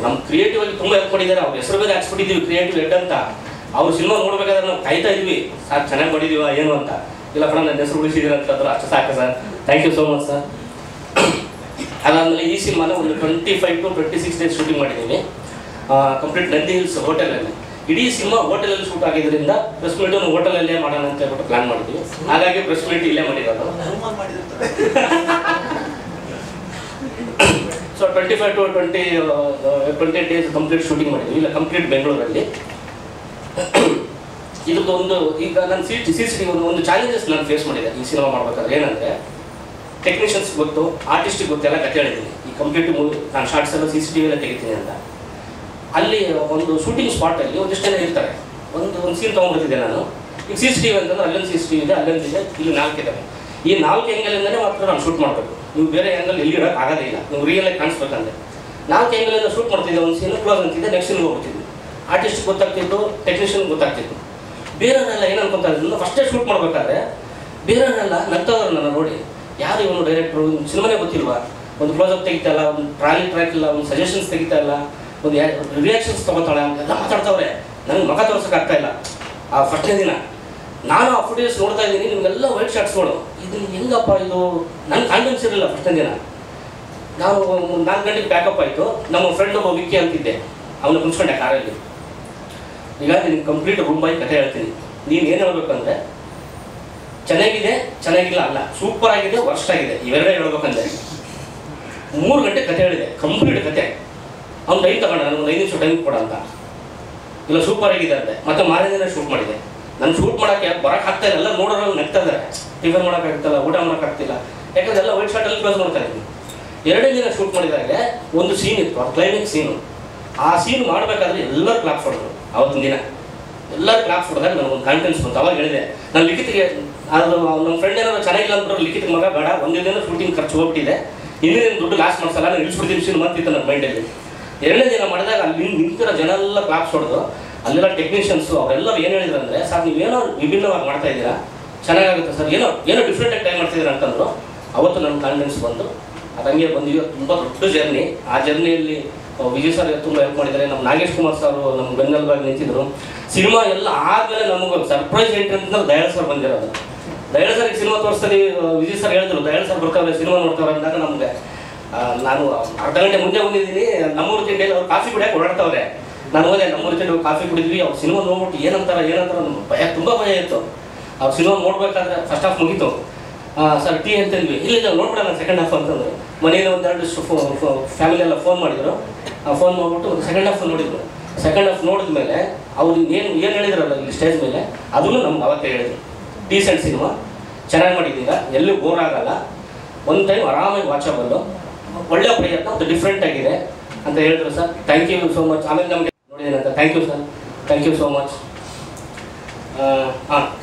ನಮ್ಮ ಕ್ರಿಯೇಟಿವ್ ಆಗಿ ತುಂಬ ಹೆಲ್ಪ್ ಮಾಡಿದ್ದಾರೆ. ಅವ್ರ ಹೆಸರು ಬೇರೆ ಹಾಕ್ಸ್ಬಿಟ್ಟಿದ್ದೀವಿ ಕ್ರಿಯೇಟಿವ್ ಹೆಡ್ ಅಂತ. ಅವ್ರು ಸಿನಿಮಾ ನೋಡ್ಬೇಕಾದ್ರೆ ನಾವು ಕಾಯ್ತಾ ಇದ್ವಿ, ಸಾಕು ಚೆನ್ನಾಗಿ ಮಾಡಿದೀವ ಏನು ಅಂತ. ಇಲ್ಲ ಕಣ ನನ್ನ ಹೆಸರು ಉಳಿಸಿದ್ದೀರ ಅಂತಂದ್ರೆ ಅಷ್ಟು ಸಾಕು sir. Thank you so much sir. ಅದಾದಮೇಲೆ ಈ ಸಿನಿಮಾನ ಒಂದು 25 to 26 ಡೇಸ್ ಶೂಟಿಂಗ್ ಮಾಡಿದ್ದೀವಿ. ಕಂಪ್ಲೀಟ್ ನಂದಿ ಹಿಲ್ಸ್ ಹೋಟೆಲಲ್ಲಿ. ಇಡೀ ಸಿನಿಮಾ ಹೋಟೆಲಲ್ಲಿ ಶೂಟ್ ಆಗಿದ್ದರಿಂದ ಪ್ರೆಸ್ ಮೀಟನ್ನು ಹೋಟೆಲಲ್ಲೇ ಮಾಡೋಣ ಅಂತ ಹೇಳ್ಬಿಟ್ಟು ಪ್ಲಾನ್ ಮಾಡಿದ್ವಿ. ಹಾಗಾಗಿ ಪ್ರೆಸ್ ಮೀಟ್ ಇಲ್ಲೇ ಮಾಡಿರೋದು. So 25 to 20 days complete shooting ಮಾಡಿದ್ವಿ. ಇಲ್ಲ ಕಂಪ್ಲೀಟ್ ಬೆಂಗಳೂರಲ್ಲಿ. ಇದ್ರದ್ದು ಒಂದು ಈಗ ನಾನು CCTV ಒಂದು ಚಾಲೆಂಜಸ್ ನಾನು ಫೇಸ್ ಮಾಡಿದೆ ಈ ಸಿನಿಮಾ ಮಾಡ್ಬೇಕಾದ್ರೆ. ಏನಂದರೆ ಟೆಕ್ನಿಷಿಯನ್ಸ್ ಗೊತ್ತು, ಆರ್ಟಿಸ್ಟಿಗೆ ಗೊತ್ತೆಲ್ಲ ಕತೆ ಹೇಳಿದ್ದೀನಿ. ಈ ಕಂಪ್ಲೀಟ್ ನಾನು ಶಾರ್ಟ್ಸ್ ಎಲ್ಲ CCTV ಎಲ್ಲ ತೆಗಿತೀನಿ ಅಂತ. ಅಲ್ಲಿ ಒಂದು ಶೂಟಿಂಗ್ ಸ್ಪಾಟಲ್ಲಿ ಒಂದಿಷ್ಟು ಜನ ಇರ್ತಾರೆ. ಒಂದು ಸೀನ್ ತೊಗೊಂಡ್ಬರ್ತಿದ್ದೆ ನಾನು. ಈಗ CCTV ಅಂತಂದ್ರೆ ಅಲ್ಲೊಂದು CCTV ಇದೆ, ಅಲ್ಲೊಂದಿದೆ, ಇಲ್ಲಿ 4 ಇದ್ದಾವೆ. ಈ 4 ಆ್ಯಂಗಲಿಂದಲೇ ಮಾತ್ರ ನಾನು ಶೂಟ್ ಮಾಡಬೇಕು. ನೀವು ಬೇರೆ ಆ್ಯಂಗಲ್ ಎಲ್ಲಿ ಇಡೋಕೆ ಆಗೋದೇ ಇಲ್ಲ. ನೀವು ರಿಯಲಾಗಿ ಕಾಣಿಸ್ಬೇಕಂದ್ರೆ 4 ಆ್ಯಂಗಲಿಂದ ಶೂಟ್ ಮಾಡ್ತಿದ್ದೆ. ಒಂದು ಸೀನು ಕ್ಲೋಸ್ ಅಂತಿದ್ದೆ, ನೆಕ್ಸ್ಟ್ ಸೀನ್ಗೆ ಹೋಗ್ಬಿಡ್ತಿದ್ವಿ. ಆರ್ಟಿಸ್ಟ್ ಗೊತ್ತಾಗ್ತಿತ್ತು, ಟೆಕ್ನಿಷಿಯನ್ ಗೊತ್ತಾಗ್ತಿತ್ತು. ಬೇರೆಯವರೆಲ್ಲ ಏನು ಅನ್ಕೊತಾ ಇದ್ರು, ಫಸ್ಟೇ ಶೂಟ್ ಮಾಡಬೇಕಾದ್ರೆ ಬೇರೆಯವರೆಲ್ಲ ನಗ್ತವ್ರು ನನ್ನ ನೋಡಿ, ಯಾರು ಇವನು ಡೈರೆಕ್ಟ್ರು, ಸಿನಿಮಾನೇ ಗೊತ್ತಿಲ್ವಾ, ಒಂದು ಕ್ಲೋಸಪ್ ತೆಗಿತಾ ಇಲ್ಲ, ಒಂದು ಟ್ರ್ಯಾಕ್ ಇಲ್ಲ, ಒಂದು ಸಜೆಷನ್ಸ್ ತೆಗಿತಾ ಇಲ್ಲ, ಒಂದು ರಿಯಾಕ್ಷನ್ಸ್ ತೊಗೋತಾಳೆ ಅಂತೆಲ್ಲ ಮಾತಾಡ್ತವ್ರೆ. ನನಗೆ ಮಗ ತೋರ್ಸೋಕ್ಕಾಗ್ತಾ ಇಲ್ಲ. ಆ ಫಸ್ಟ್ನೇ ದಿನ ನಾನು ಆ ಫುಟೇಜ್ ನೋಡ್ತಾ ಇದ್ದೀನಿ, ನಿಮಗೆಲ್ಲ ವೈಟ್ ಶಾರ್ಟ್ಸ್ಗಳು. ಇದು ಹೆಂಗಪ್ಪ ಇದು, ನನಗೆ ಕಾನ್ಫಿಡೆನ್ಸ್ ಇರಲಿಲ್ಲ ಫಸ್ಟ್ನೇ ದಿನ. ನಾವು 4 ಗಂಟೆಗೆ ಪ್ಯಾಕಪ್ ಆಯಿತು. ನಮ್ಮ ಫ್ರೆಂಡ್ ಒಬ್ಬ ವಿಕ್ಕಿ ಅಂತಿದ್ದೆ, ಅವನು ಕುಣಿಸ್ಕೊಂಡೆ ಕಾರಲ್ಲಿ. ಈಗ ನಿಮ್ಗೆ ಕಂಪ್ಲೀಟ್ ರೂಮ್ ಬಾಯ್ ಕತೆ ಹೇಳ್ತೀನಿ. ನೀನು ಏನು ಹೇಳ್ಬೇಕಂದ್ರೆ ಚೆನ್ನಾಗಿದೆ, ಚೆನ್ನಾಗಿಲ್ಲ ಅಲ್ಲ, ಸೂಪರ್ ಆಗಿದೆ, ವರ್ಸ್ಟ್ ಆಗಿದೆ, ಇವೆರಡೇ ಹೇಳ್ಬೇಕಂದ್ರೆ 3 ಗಂಟೆ ಕತೆ ಹೇಳಿದೆ, ಕಂಪ್ಲೀಟ್ ಕತೆ. ಅವ್ನು ಟೈಮ್ ತಗೊಂಡ, ನನಗೆ ಒಂದು 5 ನಿಮಿಷ ಟೈಮ್ ಕೊಡ ಅಂತ. ಇಲ್ಲ ಸೂಪರ್ ಆಗಿದೆ ಅಂತೆ. ಮತ್ತೆ ಮಾರನೇ ದಿನ ಶೂಟ್ ಮಾಡಿದೆ. ನಾನು ಶೂಟ್ ಮಾಡೋಕ್ಕೆ ಬರೋಕ್ಕೆ ಆಗ್ತಾ ಇಲ್ಲ, ಎಲ್ಲ ನೋಡೋರು ನಗ್ತಾ ಇದ್ದಾರೆ. ಟಿಫನ್ ಮಾಡೋಕ್ಕಾಗ್ತಿಲ್ಲ, ಊಟ ಮಾಡೋಕ್ಕಾಗ್ತಿಲ್ಲ, ಯಾಕಂದ್ರೆ ಎಲ್ಲ ವೈಟ್ ಶಾರ್ಟಲ್ಲಿ ಕ್ಲೋಸ್ ಮಾಡ್ತಾ ಇದ್ದೀನಿ. 2ನೇ ದಿನ ಶೂಟ್ ಮಾಡಿದಾಗ ಒಂದು ಸೀನ್ ಇತ್ತು, ಅದು ಕ್ಲೈಮ್ಯಾಕ್ಸ್ ಸೀನು. ಆ ಸೀನ್ ಮಾಡಬೇಕಾದ್ರೆ ಎಲ್ಲರೂ ಕ್ಲಾಪ್ಸ್ ಹೊಡೆದ್ರು. ಅವತ್ತಿನ ದಿನ ಎಲ್ಲರೂ ಕ್ಲಾಪ್ಸ್ ಹೊಡೆದಾಗ ನನಗೊಂದು ಕಾನ್ಫಿಡೆನ್ಸ್ ಬಂತು. ಅವಾಗ ಹೇಳಿದೆ ನಾನು ಲಿಖಿತಿಗೆ, ಅದು ನಮ್ಮ ಫ್ರೆಂಡ್ ಏನಾದ್ರು ಚೆನ್ನಾಗಿಲ್ಲ ಅಂದ್ಬಿಟ್ರೆ ಲಿಖಿತ ಮಗ ಬೇಡ, ಒಂದೇ ದಿನ ಶೂಟಿಂಗ್ ಖರ್ಚು ಹೋಗ್ಬಿಟ್ಟಿದೆ, ಇನ್ನೇನು ದುಡ್ಡು ಲಾಸ್ ಮಾಡ್ಸಲ್ಲ, ನಾನು ಇಳಿಸ್ಬಿಡ್ತೀನಿ ಸಿನಿಮಾ ಅಂತಿತ್ತು ನನ್ನ ಮೈಂಡಲ್ಲಿ. ಎರಡನೇ ದಿನ ಮಾಡಿದಾಗ ಅಲ್ಲಿ ನಿಂತಿರೋ ಜನ ಎಲ್ಲ ಕ್ಲಾಪ್ಸ್ ಹೊಡೆದು, ಅಲ್ಲೆಲ್ಲ ಟೆಕ್ನಿಷಿಯನ್ಸು ಅವರೆಲ್ಲರೂ ಏನು ಹೇಳಿದ್ರು ಅಂದರೆ, ಸರ್ ನೀವೇನೋ ವಿಭಿನ್ನವಾಗಿ ಮಾಡ್ತಾ ಇದ್ದೀರಾ, ಚೆನ್ನಾಗಾಗುತ್ತೆ ಸರ್, ಏನೋ ಡಿಫ್ರೆಂಟಾಗಿ ಟ್ರೈ ಮಾಡ್ತಿದ್ದೀರಾ ಅಂತಂದರು. ಅವತ್ತು ನನ್ನ ಕಾನ್ಫಿಡೆನ್ಸ್ ಬಂದು ಅದಂಗೆ ಬಂದಿವಿ. ತುಂಬ ದೊಡ್ಡ ಜರ್ನಿ. ಆ ಜರ್ನಿಯಲ್ಲಿ ವಿಜಯ್ ಸರ್ ತುಂಬ ಹೆಲ್ಪ್ ಮಾಡಿದ್ದಾರೆ. ನಮ್ಮ ನಾಗೇಶ್ ಕುಮಾರ್ ಸರ್ ನಮ್ಮ ಬೆನ್ನೆಲುಬಾಗಿ ನಿಂತಿದ್ರು. ಸಿನಿಮಾ ಎಲ್ಲ ಆದಮೇಲೆ ನಮಗೆ ಸರ್ಪ್ರೈಸ್ ಎಂಟ್ರಿ ಅಂತಂದ್ರೆ ದಯಾಳ್ ಸರ್ ಬಂದಿರೋದು. ದಯಾಳ್ ಸರ್ಗೆ ಸಿನಿಮಾ ತೋರಿಸ್ತೀವಿ, ವಿಜಯ್ ಸರ್ ಹೇಳಿದ್ರು ದಯಾಳ್ ಸರ್ ಬರ್ತಾವ್ರೆ ಸಿನಿಮಾ ನೋಡ್ತಾವ್ರೆ ಅಂದಾಗ ನಮಗೆ, ನಾನು ಅರ್ಧ ಗಂಟೆ ಮುಂದೆ ಬಂದಿದ್ದೀನಿ. ನಮ್ಮೂರು ತಿಂಡಿಯಲ್ಲಿ ಅವ್ರು ಕಾಫಿ ಕುಡಿಯೋಕೆ ಓಡಾಡ್ತಾವ್ರೆ. ನಾನು ಹೋದೆ, ನಮ್ಮೂರು ತಿಂಡಿ ಕಾಫಿ ಕುಡಿದ್ವಿ. ಅವ್ರು ಸಿನಿಮಾ ನೋಡ್ಬಿಟ್ಟು ಏನಂತಾರೆ ನಮ್ಗೆ ಭಯ, ತುಂಬ ಭಯ ಇತ್ತು. ಅವ್ರು ಸಿನಿಮಾ ನೋಡ್ಬೇಕಾದ್ರೆ ಫಸ್ಟ್ ಹಾಫ್ ಮುಗೀತು. ಸರ್ ಟೀ ಅಂತಂದ್ವಿ, ಇಲ್ಲ ನೋಡ್ಬಿಡೋಣ ಸೆಕೆಂಡ್ ಹಾಫ್ ಅಂತಂದ್ರೆ. ಮನೇಲಿ ಒಂದೆರಡು ಫ್ಯಾಮಿಲಿ ಎಲ್ಲ ಫೋನ್ ಮಾಡಿದ್ರು. ಫೋನ್ ಮಾಡಿಬಿಟ್ಟು ಸೆಕೆಂಡ್ ಹಾಫ್ ನೋಡಿದ್ರು. ಸೆಕೆಂಡ್ ಹಾಫ್ ನೋಡಿದ್ಮೇಲೆ ಅವ್ರು ಏನು ಹೇಳಿದ್ರಲ್ಲ ಇಲ್ಲಿ ಸ್ಟೇಜ್ ಮೇಲೆ, ಅದನ್ನು ನಮ್ಗೆ ಅವತ್ತೇ ಹೇಳಿದ್ರು, ಡೀಸೆಂಟ್ ಸಿನಿಮಾ, ಚೆನ್ನಾಗಿ ಮಾಡಿದ್ದೀರಾ, ಎಲ್ಲೂ ಬೋರ್ ಆಗಲ್ಲ, ಒಂದು ಟೈಮ್ ಆರಾಮಾಗಿ ವಾಚಬಲ್ಲು, ಒಳ್ಳೆ ಪ್ರಯತ್ನ, ಒಂದು ಡಿಫ್ರೆಂಟ್ ಆಗಿದೆ ಅಂತ ಹೇಳಿದ್ರು sir. Thank you so much. ಆಮೇಲೆ ನಮಗೆ ನೋಡಿದ್ದೀನಂತ thank you sir, thank you so much.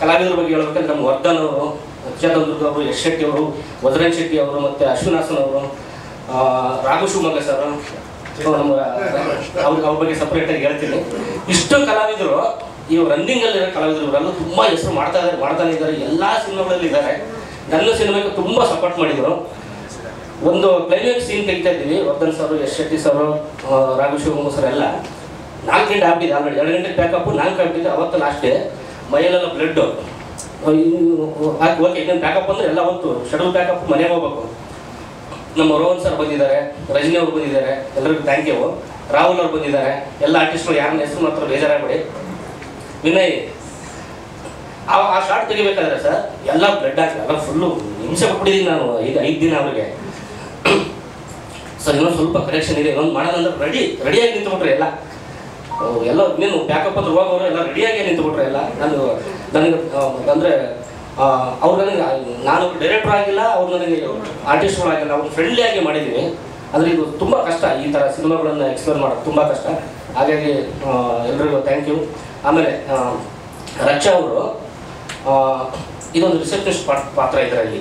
ಕಲಾವಿದರ ಬಗ್ಗೆ ಹೇಳ್ಬೇಕಂದ್ರೆ ನಮ್ಮ ವರ್ಧನ್ ಅವರು, ಚೇತನ್ ದುರ್ಗ ಅವರು, ಯಶ್ ಶೆಟ್ಟಿ ಅವರು, ವಜ್ರೇನ್ ಶೆಟ್ಟಿ ಅವರು, ಮತ್ತು ಅಶ್ವಿನ್ ಹಾಸನ್ ಅವರು, ರಾಘು ಶಿವಮೊಗ್ಗ ಸರ್, ನಮ್ಮ ಅವ್ರ ಬಗ್ಗೆ ಸಪ್ರೇಟಾಗಿ ಹೇಳ್ತೀನಿ. ಇಷ್ಟು ಕಲಾವಿದರು, ಈ ರನ್ನಿಂಗಲ್ಲಿರೋ ಕಲಾವಿದರು ಇವರೆಲ್ಲ ತುಂಬ ಹೆಸರು ಮಾಡ್ತಾನೆ ಇದ್ದಾರೆ, ಎಲ್ಲ ಸಿನಿಮಾಗಳಲ್ಲಿ ಇದ್ದಾರೆ. ನನ್ನ ಸಿನಿಮಾಕ್ಕೆ ತುಂಬ ಸಪೋರ್ಟ್ ಮಾಡಿದರು. ಒಂದು ಕ್ಲೈಮ್ಯಾಕ್ಸ್ ಸೀನ್ ತೆಗಿತಾ ಇದ್ದೀವಿ, Vardhan sir, Yash Shetty sir, Raghu Shivamogga sir ಎಲ್ಲ 4 ಗಂಟೆ ಆಗ್ಬಿಟ್ಟಿದೆ ಆಲ್ರೆಡಿ. 2 ಗಂಟೆಗೆ ಪ್ಯಾಕಪ್ಪು, 4 ಆಗ್ಬಿಟ್ಟಿದೆ. ಅವತ್ತು ಲಾಸ್ಟೇ ಮೈಯಲ್ಲೆಲ್ಲ ಬ್ಲಡ್ಡು. ಓಕೆ, ಇನ್ನೇನು ಪ್ಯಾಕಪ್ ಅಂದರೆ ಎಲ್ಲ ಅವತ್ತು ಶೆಡ್ಯೂಲ್ ಪ್ಯಾಕಪ್, ಮನೆಗೆ ಹೋಗ್ಬೇಕು. ನಮ್ಮ ರೋಹನ್ ಸರ್ ಬಂದಿದ್ದಾರೆ, ರಜನಿ ಅವರು ಬಂದಿದ್ದಾರೆ, ಎಲ್ಲರಿಗೂ ಥ್ಯಾಂಕ್ ಯು. ರಾಹುಲ್ ಅವ್ರು ಬಂದಿದ್ದಾರೆ, ಎಲ್ಲ ಆರ್ಟಿಸ್ಟ್ಗಳು ಯಾರನ್ನ ಹೆಸರು ಮಾತ್ರ ಬೇಜಾರಾಗಬೇಡಿ. ವಿನಯ್ ಆ ಶಾರ್ಟ್ ತೆಗಿಬೇಕಾದ್ರೆ ಸರ್ ಎಲ್ಲ ಬ್ಲಡ್ ಹಾಕಿ ಎಲ್ಲ ಫುಲ್ಲು ಹಿಂಸೆ ಕೊಟ್ಬಿಟ್ಟಿದ್ದೀನಿ ನಾನು. ಈಗ 5 ದಿನ ಅವ್ರಿಗೆ ಸರ್ ಇನ್ನೊಂದು ಸ್ವಲ್ಪ ಕರೆಕ್ಷನ್ ಇದೆ, ಇನ್ನೊಂದು ಮಾಡೋದಂದ್ರೆ ರೆಡಿಯಾಗಿ ನಿಂತುಬಿಟ್ರೆ ಎಲ್ಲ ಇನ್ನೇನು ಪ್ಯಾಕಪ್ ಅಂದ್ರೆ ಹೋಗೋರು ಎಲ್ಲ ರೆಡಿಯಾಗಿ ನಿಂತುಬಿಟ್ರೆ ಎಲ್ಲ. ನನಗೆ ಅಂದರೆ ಅವ್ರು ನನಗೆ, ನಾನು ಡೈರೆಕ್ಟರ್ ಆಗಿಲ್ಲ, ಅವ್ರು ನನಗೆ ಆರ್ಟಿಸ್ಟ್ಗಳು ಆಗಿಲ್ಲ, ಅವ್ರು ಫ್ರೆಂಡ್ಲಿ ಆಗಿ ಮಾಡಿದ್ದೀವಿ. ಆದರೆ ಇದು ತುಂಬ ಕಷ್ಟ, ಈ ಥರ ಸಿನಿಮಾಗಳನ್ನು ಎಕ್ಸ್ಪ್ಲೋರ್ ಮಾಡೋದು ತುಂಬ ಕಷ್ಟ. ಹಾಗಾಗಿ ಎಲ್ರಿಗೂ ಥ್ಯಾಂಕ್ ಯು. ಆಮೇಲೆ ರಕ್ಷಾ ಅವರು ಇದೊಂದು ರಿಸೆಪ್ಷನಿಸ್ಟ್ ಪಾತ್ರ ಇದರಲ್ಲಿ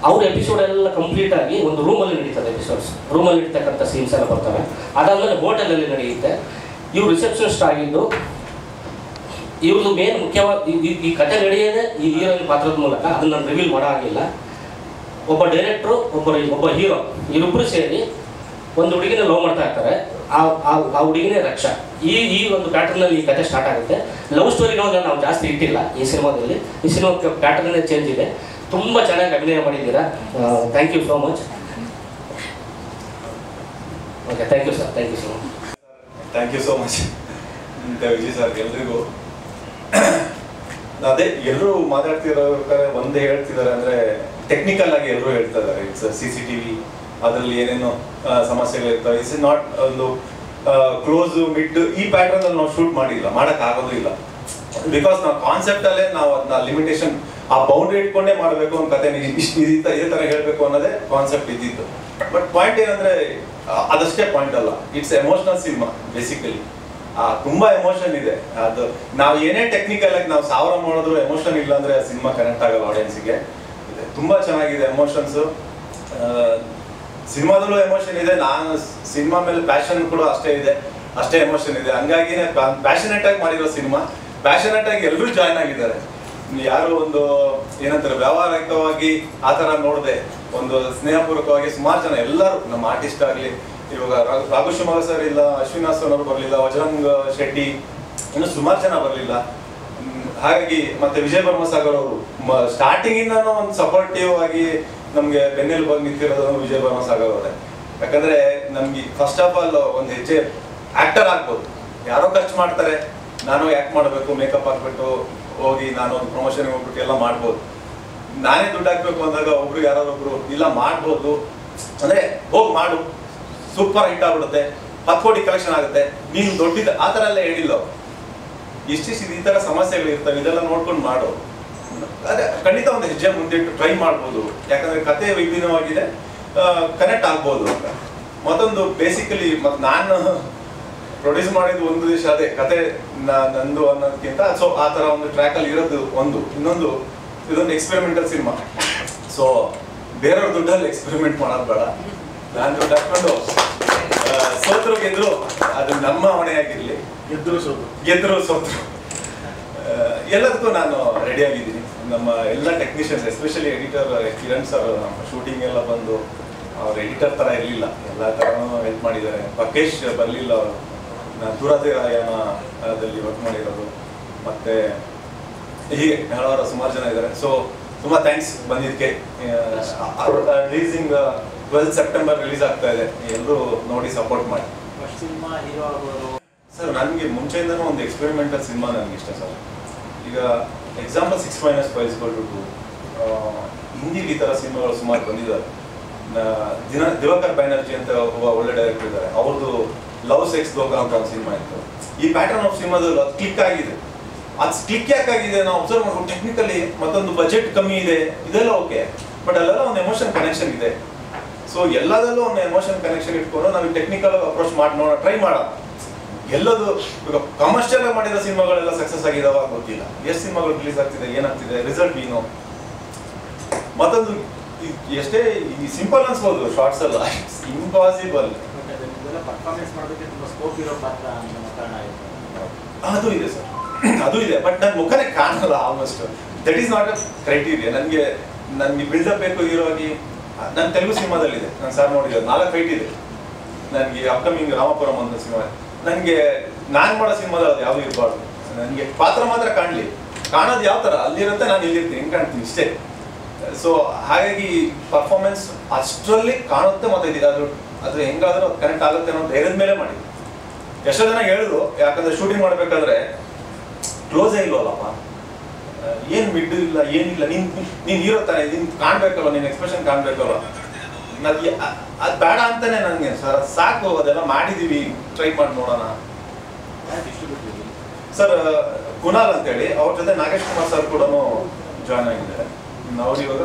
ಅವ್ರ ಎಪಿಸೋಡ್ ಎಲ್ಲ ಕಂಪ್ಲೀಟ್ ಆಗಿ ಒಂದು ರೂಮಲ್ಲಿ ನಡೀತದೆ. ಎಪಿಸೋಡ್ಸ್ ರೂಮಲ್ಲಿ ನಡೀತಕ್ಕಂಥ ಸೀನ್ಸ್ ಎಲ್ಲ ಬರ್ತವೆ. ಅದಾದಮೇಲೆ ಹೋಟೆಲಲ್ಲಿ ನಡೆಯುತ್ತೆ. ಇವ್ರು ರಿಸೆಪ್ಷನಿಸ್ಟ್ ಆಗಿದ್ದು, ಇವ್ರದ್ದು ಮೇನ್ ಮುಖ್ಯವಾದ ಈ ಕಥೆ ನಡೆಯೋದೇ ಈ ಹೀರೋಯಿನ್ ಪಾತ್ರದ ಮೂಲಕ. ಅದನ್ನು ನಾನು ರಿವೀಲ್ ಮಾಡೋ ಆಗಿಲ್ಲ. ಒಬ್ಬ ಡೈರೆಕ್ಟ್ರು, ಒಬ್ಬ ಹೀರೋ, ಇವರಿಬ್ಬರು ಸೇರಿ ಒಂದು ಹುಡುಗಿನ ಲವ್ ಮಾಡ್ತಾ ಇರ್ತಾರೆ. ಆ ಹುಡುಗಿನೇ ರಕ್ಷಾ. ಈ ಒಂದು ಪ್ಯಾಟರ್ನಲ್ಲಿ ಈ ಕಥೆ ಸ್ಟಾರ್ಟ್ ಆಗುತ್ತೆ. ಲವ್ ಸ್ಟೋರಿಗಳನ್ನ ನಾವು ಜಾಸ್ತಿ ಇಟ್ಟಿಲ್ಲ ಈ ಸಿನಿಮಾದಲ್ಲಿ. ಈ ಸಿನಿಮಾ ಪ್ಯಾಟರ್ನೇ ಚೇಂಜ್ ಇದೆ. ತುಂಬ ಚೆನ್ನಾಗಿ ಅಭಿನಯ ಮಾಡಿದ್ದೀರಾ. Thank you so much. Okay, thank you sir, thank you so much. Thank you so much Vijay sir. ಎಲ್ರಿಗೂ ಅದೇ ಎಲ್ಲರೂ ಮಾತಾಡ್ತಿರೋಬೇಕಾದ್ರೆ ಒಂದೇ ಹೇಳ್ತಿದ್ದಾರೆ ಅಂದರೆ, ಟೆಕ್ನಿಕಲ್ ಆಗಿ ಎಲ್ಲರೂ ಹೇಳ್ತಾ ಇದ್ದಾರೆ. ಇಟ್ಸ್ CCTV, ಅದರಲ್ಲಿ ಏನೇನೋ ಸಮಸ್ಯೆಗಳಿರ್ತವೆ. ಇಟ್ಸ್ ನಾಟ್ ಒಂದು ಕ್ಲೋಸ್ ಮಿಡ್ ಈ ಪ್ಯಾಟರ್ನ್ ಅಲ್ಲಿ ನಾವು ಶೂಟ್ ಮಾಡಿಲ್ಲ, ಮಾಡೋಕ್ಕಾಗೋದು ಇಲ್ಲ. ಬಿಕಾಸ್ ನಾವು ಕಾನ್ಸೆಪ್ಟ್ ಅಲ್ಲೇ ನಾವು ಅದನ್ನ ಲಿಮಿಟೇಷನ್, ಆ ಬೌಂಡ್ರಿ ಇಟ್ಕೊಂಡೇ ಮಾಡಬೇಕು ಒಂದು ಕತೆ, ಇದೇ ತರ ಹೇಳ್ಬೇಕು ಅನ್ನೋದೇ ಕಾನ್ಸೆಪ್ಟ್ ಇದ್ದಿತ್ತು. ಬಟ್ ಪಾಯಿಂಟ್ ಏನಂದ್ರೆ ಅದಷ್ಟೇ ಪಾಯಿಂಟ್ ಅಲ್ಲ, ಇಟ್ಸ್ ಎಮೋಷನಲ್ ಸಿನಿಮಾ ಬೇಸಿಕಲಿ. ತುಂಬಾ ಎಮೋಷನ್ ಇದೆ. ಅದು ನಾವು ಏನೇ ಟೆಕ್ನಿಕಲ್ ಆಗಿ ನಾವು 1000 ಮಾಡಿದ್ರು ಎಮೋಷನ್ ಇಲ್ಲ ಅಂದ್ರೆ ಸಿನಿಮಾ ಕನೆಕ್ಟ್ ಆಗಲ್ಲ ಆಡಿಯನ್ಸ್ಗೆ. ತುಂಬಾ ಚೆನ್ನಾಗಿದೆ ಎಮೋಷನ್ಸ್. ಸಿನಿಮಾದಲ್ಲೂ ಎಮೋಷನ್ ಇದೆ. ನಾನು ಸಿನಿಮಾ ಮೇಲೆ ಪ್ಯಾಷನ್ ಕೂಡ ಅಷ್ಟೇ ಎಮೋಷನ್ ಇದೆ. ಹಂಗಾಗಿನೇ ಪ್ಯಾಷನೇಟ್ ಆಗಿ ಮಾಡಿರೋ ಸಿನಿಮಾ. ಪ್ಯಾಷನೇಟ್ ಆಗಿ ಎಲ್ಲರೂ ಜಾಯ್ನ್ ಆಗಿದ್ದಾರೆ. ಯಾರು ಒಂದು ಏನಂತಾರೆ ವ್ಯಾವಹಾರಿಕವಾಗಿ ಆ ಥರ ನೋಡದೆ ಒಂದು ಸ್ನೇಹಪೂರ್ವಕವಾಗಿ ಸುಮಾರು ಜನ ಎಲ್ಲರೂ ನಮ್ಮ ಆರ್ಟಿಸ್ಟ್ ಆಗಲಿ, ಇವಾಗ ರಾಘು ಶಿವಮೊಗ್ಗ ಸರ್ ಇಲ್ಲ, ಅಶ್ವಿನ್ ಹಾಸನ್ ಅವರು ಬರಲಿಲ್ಲ, ವಜ್ರಂಗ್ ಶೆಟ್ಟಿ, ಇನ್ನು ಸುಮಾರು ಜನ ಬರಲಿಲ್ಲ. ಹಾಗಾಗಿ ಮತ್ತೆ ವಿಜಯ್ ಬರ್ಮಸಾಗರ್ ಅವರು ಸ್ಟಾರ್ಟಿಂಗ್ ಇಂದ ಒಂದು ಸಪೋರ್ಟಿವ್ ಆಗಿ ನಮ್ಗೆ ಬೆನ್ನೆಲುಬಾಗಿ ನಿಂತಿರೋದು ವಿಜಯ್ ಬರ್ಮಸಾಗರ್ ಅವರೇ. ಯಾಕಂದ್ರೆ ನಮ್ಗೆ ಫಸ್ಟ್ ಆಫ್ ಆಲ್ ಒಂದು ಹೆಜ್ಜೆ ಆಕ್ಟರ್ ಆಗ್ಬೋದು. ಯಾರೋ ಖರ್ಚು ಮಾಡ್ತಾರೆ, ನಾನು ಯಾಕೆ ಮಾಡಬೇಕು, ಮೇಕಪ್ ಹಾಕ್ಬಿಟ್ಟು ಹೋಗಿ ನಾನು ಒಂದು ಪ್ರಮೋಷನ್ ಹೋಗ್ಬಿಟ್ಟು ಎಲ್ಲ ಮಾಡ್ಬೋದು. ನಾನೇ ದುಡ್ಡು ಹಾಕ್ಬೇಕು ಅಂದಾಗ ಒಬ್ರು ಯಾರೊಬ್ರು ಇಲ್ಲ ಮಾಡ್ಬೋದು ಅಂದ್ರೆ ಹೋಗಿ ಮಾಡು, ಸೂಪರ್ ಹಿಟ್ ಆಗ್ಬಿಡುತ್ತೆ, 10 ಕೋಟಿ ಕಲೆಕ್ಷನ್ ಆಗುತ್ತೆ, ನೀನು ದೊಡ್ಡಿದ್ದ ಆ ಥರ ಎಲ್ಲ ಹೇಳಿಲ್ಲ. ಇಷ್ಟಿಷ್ಟು ಈ ಥರ ಸಮಸ್ಯೆಗಳು ಇರ್ತವೆ, ಇದೆಲ್ಲ ನೋಡ್ಕೊಂಡು ಮಾಡು. ಅದೇ ಖಂಡಿತ ಒಂದು ಹೆಜ್ಜೆ ಮುಂದಿಟ್ಟು ಟ್ರೈ ಮಾಡ್ಬೋದು. ಯಾಕಂದ್ರೆ ಕತೆ ವಿಭಿನ್ನವಾಗಿದೆ, ಕನೆಕ್ಟ್ ಆಗ್ಬೋದು ಅಂತ. ಮತ್ತೊಂದು ಬೇಸಿಕಲಿ ನಾನು ಪ್ರೊಡ್ಯೂಸ್ ಮಾಡಿದ್ದು ಒಂದು ದಿವಸ ಅದೇ ಕತೆ ನಂದು ಅನ್ನೋದಕ್ಕಿಂತ ಸೊ ಆ ಥರ ಒಂದು ಟ್ರ್ಯಾಕಲ್ಲಿ ಇರೋದು ಒಂದು. ಇನ್ನೊಂದು ಇದೊಂದು ಎಕ್ಸ್ಪೆರಿಮೆಂಟಲ್ ಸಿನಿಮಾ. ಸೊ ಬೇರೆಯವ್ರ ದುಡ್ಡಲ್ಲಿ ಎಕ್ಸ್ಪೆರಿಮೆಂಟ್ ಮಾಡೋದು ಬೇಡ. ನಾನು ದುಡ್ಡು ಹಾಕೊಂಡು ಸೋತರು ಗೆದ್ರು ಅದು ನಮ್ಮ ಹೊಣೆಯಾಗಿರ್ಲಿ, ಗೆದ್ರು ಸೋತರು ಎಲ್ಲದಕ್ಕೂ ನಾನು ರೆಡಿಯಾಗಿದ್ದೀನಿ. ನಮ್ಮ ಎಲ್ಲ technicians especially editor Kiran sir ನಮ್ಮ ಶೂಟಿಂಗ್ ಎಲ್ಲ ಬಂದು ಅವ್ರು ಎಡಿಟರ್ ಥರ ಇರಲಿಲ್ಲ, ಎಲ್ಲ ಥರನೂ ಹೆಲ್ಪ್ ಮಾಡಿದ್ದಾರೆ. ಪಕೇಶ್ ಬರಲಿಲ್ಲ, ಅವರು ನಾನು ದೂರದರ್ಶನದಲ್ಲಿ ವರ್ಕ್ ಮಾಡಿರೋದು, ಮತ್ತು ಹೀಗೆ ಹಲವಾರು ಸುಮಾರು ಜನ ಇದ್ದಾರೆ. ಸೊ ತುಂಬ ಥ್ಯಾಂಕ್ಸ್ ಬಂದಿದ್ದಕ್ಕೆ. ರಿಲೀಸಿಂಗ್ 12 ಸೆಪ್ಟೆಂಬರ್ ರಿಲೀಸ್ ಆಗ್ತಾ ಇದೆ, ಎಲ್ಲರೂ ನೋಡಿ ಸಪೋರ್ಟ್ ಮಾಡಿ. ಸರ್ ನನಗೆ ಮುಂಚೆಯಿಂದನೂ ಒಂದು ಎಕ್ಸ್ಪೆರಿಮೆಂಟಲ್ ಸಿನಿಮಾ ನನಗೆ ಇಷ್ಟ ಸರ್. ಈಗ ಎಕ್ಸಾಂಪಲ್ 6-5 ಹಿಂದಿಲಿ ಈ ಥರ ಸಿನಿಮಾಗಳು ಸುಮಾರು ಬಂದಿದ್ದಾರೆ. ದಿವಾಕರ್ ಬ್ಯಾನರ್ಜಿ ಅಂತ ಒಬ್ಬ ಒಳ್ಳೆ ಡೈರೆಕ್ಟರ್ ಇದ್ದಾರೆ, ಅವ್ರದ್ದು ಲವ್ ಸೆಕ್ಸ್ ದೋಖಾ ಅಂತ ಒಂದು ಸಿನಿಮಾ ಇತ್ತು. ಈ ಪ್ಯಾಟರ್ನ್ ಆಫ್ ಸಿನಿಮಾದಲ್ಲಿ ಅದು ಕ್ಲಿಕ್ ಆಗಿದೆ. ಅದು ಕ್ಲಿಕ್ ಯಾಕಾಗಿದೆ ನಾವು ಅಬ್ಸರ್ವ್ ಮಾಡ್ಬೋದು. ಟೆಕ್ನಿಕಲಿ ಮತ್ತೊಂದು ಬಜೆಟ್ ಕಮ್ಮಿ ಇದೆ, ಇದೆಲ್ಲ ಓಕೆ, ಬಟ್ ಅಲ್ಲೆಲ್ಲ ಒಂದು ಎಮೋಷನ್ ಕನೆಕ್ಷನ್ ಇದೆ. ಸೊ ಎಲ್ಲದಲ್ಲೂ ಒಂದು ಎಮೋಷನ್ ಕನೆಕ್ಷನ್ ಇಟ್ಕೊಂಡು ನಾವು ಟೆಕ್ನಿಕಲ್ ಅಪ್ರೋಚ್ ಮಾಡಿ ನೋಡೋಣ, ಟ್ರೈ ಮಾಡೋಣ. ಎಲ್ಲದು ಈಗ ಕಮರ್ಷಿಯಲ್ ಮಾಡಿರೋ ಸಿನಿಮಾಗಳೆಲ್ಲ ಸಕ್ಸಸ್ ಆಗಿದಾವ ಗೊತ್ತಿಲ್ಲ, ಎಷ್ಟು ಸಿನಿಮಾಗಳು ರಿಲೀಸ್ ಆಗ್ತಿದೆ, ಏನಾಗ್ತಿದೆ, ರಿಸಲ್ಟ್ ಏನು. ಮತ್ತೊಂದು ಎಷ್ಟೇ ಈ ಸಿಂಪಲ್ ಅನ್ಸ್ಬೋದು ಶಾರ್ಟ್ಸ್ ಎಲ್ಲ, ಇಂಪಾಸಿಬಲ್. ಅದು ಇದೆ ಸರ್, ಅದು ಇದೆ, ಬಟ್ ನನ್ನ ಮುಖನೇ ಕಾಣಲ್ಲ almost. That is not a criteria. ನನಗೆ ಬಿಲ್ಡಪ್ ಬೇಕು ಹೀರೋ ಆಗಿ. ನನ್ನ ತೆಲುಗು ಸಿನಿಮಾದಲ್ಲಿದೆ, ನಾನು ಸರ್ ನೋಡಿದ್ದೆ, 4 ಫೈಟ್ ಇದೆ ನನಗೆ. ಅಪ್ಕಮಿಂಗ್ ರಾಮಪುರಂ ಅಂತ ಸಿನಿಮಾ, ನನಗೆ ನಾನು ಮಾಡೋ ಸಿನಿಮಾದಲ್ಲಿ ಅದು ಯಾವುದು ಇರಬಾರ್ದು. ನನಗೆ ಪಾತ್ರ ಮಾತ್ರ ಕಾಣಲಿ, ಕಾಣೋದು ಯಾವ ಥರ ಅಲ್ಲಿರುತ್ತೆ, ನಾನು ಇಲ್ಲಿರ್ತೀನಿ, ಹಿಂಗೆ ಕಾಣ್ತೀನಿ ಇಷ್ಟೇ. ಸೊ ಹಾಗಾಗಿ ಪರ್ಫಾರ್ಮೆನ್ಸ್ ಅಷ್ಟರಲ್ಲಿ ಕಾಣುತ್ತೆ, ಮತ್ತು ಅದು ಹೆಂಗಾದ್ರೂ ಅದು ಕನೆಕ್ಟ್ ಆಗುತ್ತೆ ಅನ್ನೋ ಧೈರ್ಯದ ಮೇಲೆ ಮಾಡಿ. ಎಷ್ಟೋ ಜನ ಹೇಳಿದ್ರು, ಯಾಕಂದ್ರೆ ಶೂಟಿಂಗ್ ಮಾಡಬೇಕಾದ್ರೆ ಕ್ಲೋಸೇ ಇಲ್ವಲ್ಲಪ್ಪ, ಏನು ಮಿಡ್ಡು ಇಲ್ಲ, ಏನಿಲ್ಲ, ನೀನು ಹೀರೋ ತಾನೆ, ನೀನು ಕಾಣ್ಬೇಕಲ್ವ, ನೀನು ಎಕ್ಸ್ಪ್ರೆಷನ್ ಕಾಣ್ಬೇಕಲ್ವ. ನನಗೆ ಅದು ಬೇಡ ಅಂತಾನೆ ನನಗೆ ಸರ್, ಸಾಕು ಅದೆಲ್ಲ ಮಾಡಿದ್ದೀವಿ, ಟ್ರೈ ಮಾಡಿ ನೋಡೋಣ. ಸರ್ ಕುನಾಲ್ ಅಂತೇಳಿ, ಅವ್ರ ಜೊತೆ ನಾಗೇಶ್ ಕುಮಾರ್ ಸರ್ ಕೂಡ ಜಾಯ್ನ್ ಆಗಿದ್ದಾರೆ. ನಾವು ಇವಾಗ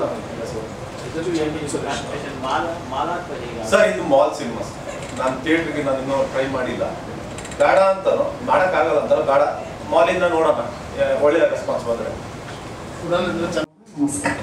ಸರ್ ಇದು ಮಾಲ್ ಸಿನಿಮಾ, ನಾನು ಥಿಯೇಟ್ರಿಗೆ ನಾನು ಇನ್ನೂ ಟ್ರೈ ಮಾಡಿಲ್ಲ. ಬೇಡ ಅಂತಾನು ಮಾಡೋಕ್ಕಾಗಲ್ಲ ಅಂತಾರ, ಬೇಡ ಮಾಲಿಂದ ನೋಡೋಣ, ಒಳ್ಳೆಯ ರೆಸ್ಪಾನ್ಸ್ ಬಂದರೆ. ನಮಸ್ಕಾರ.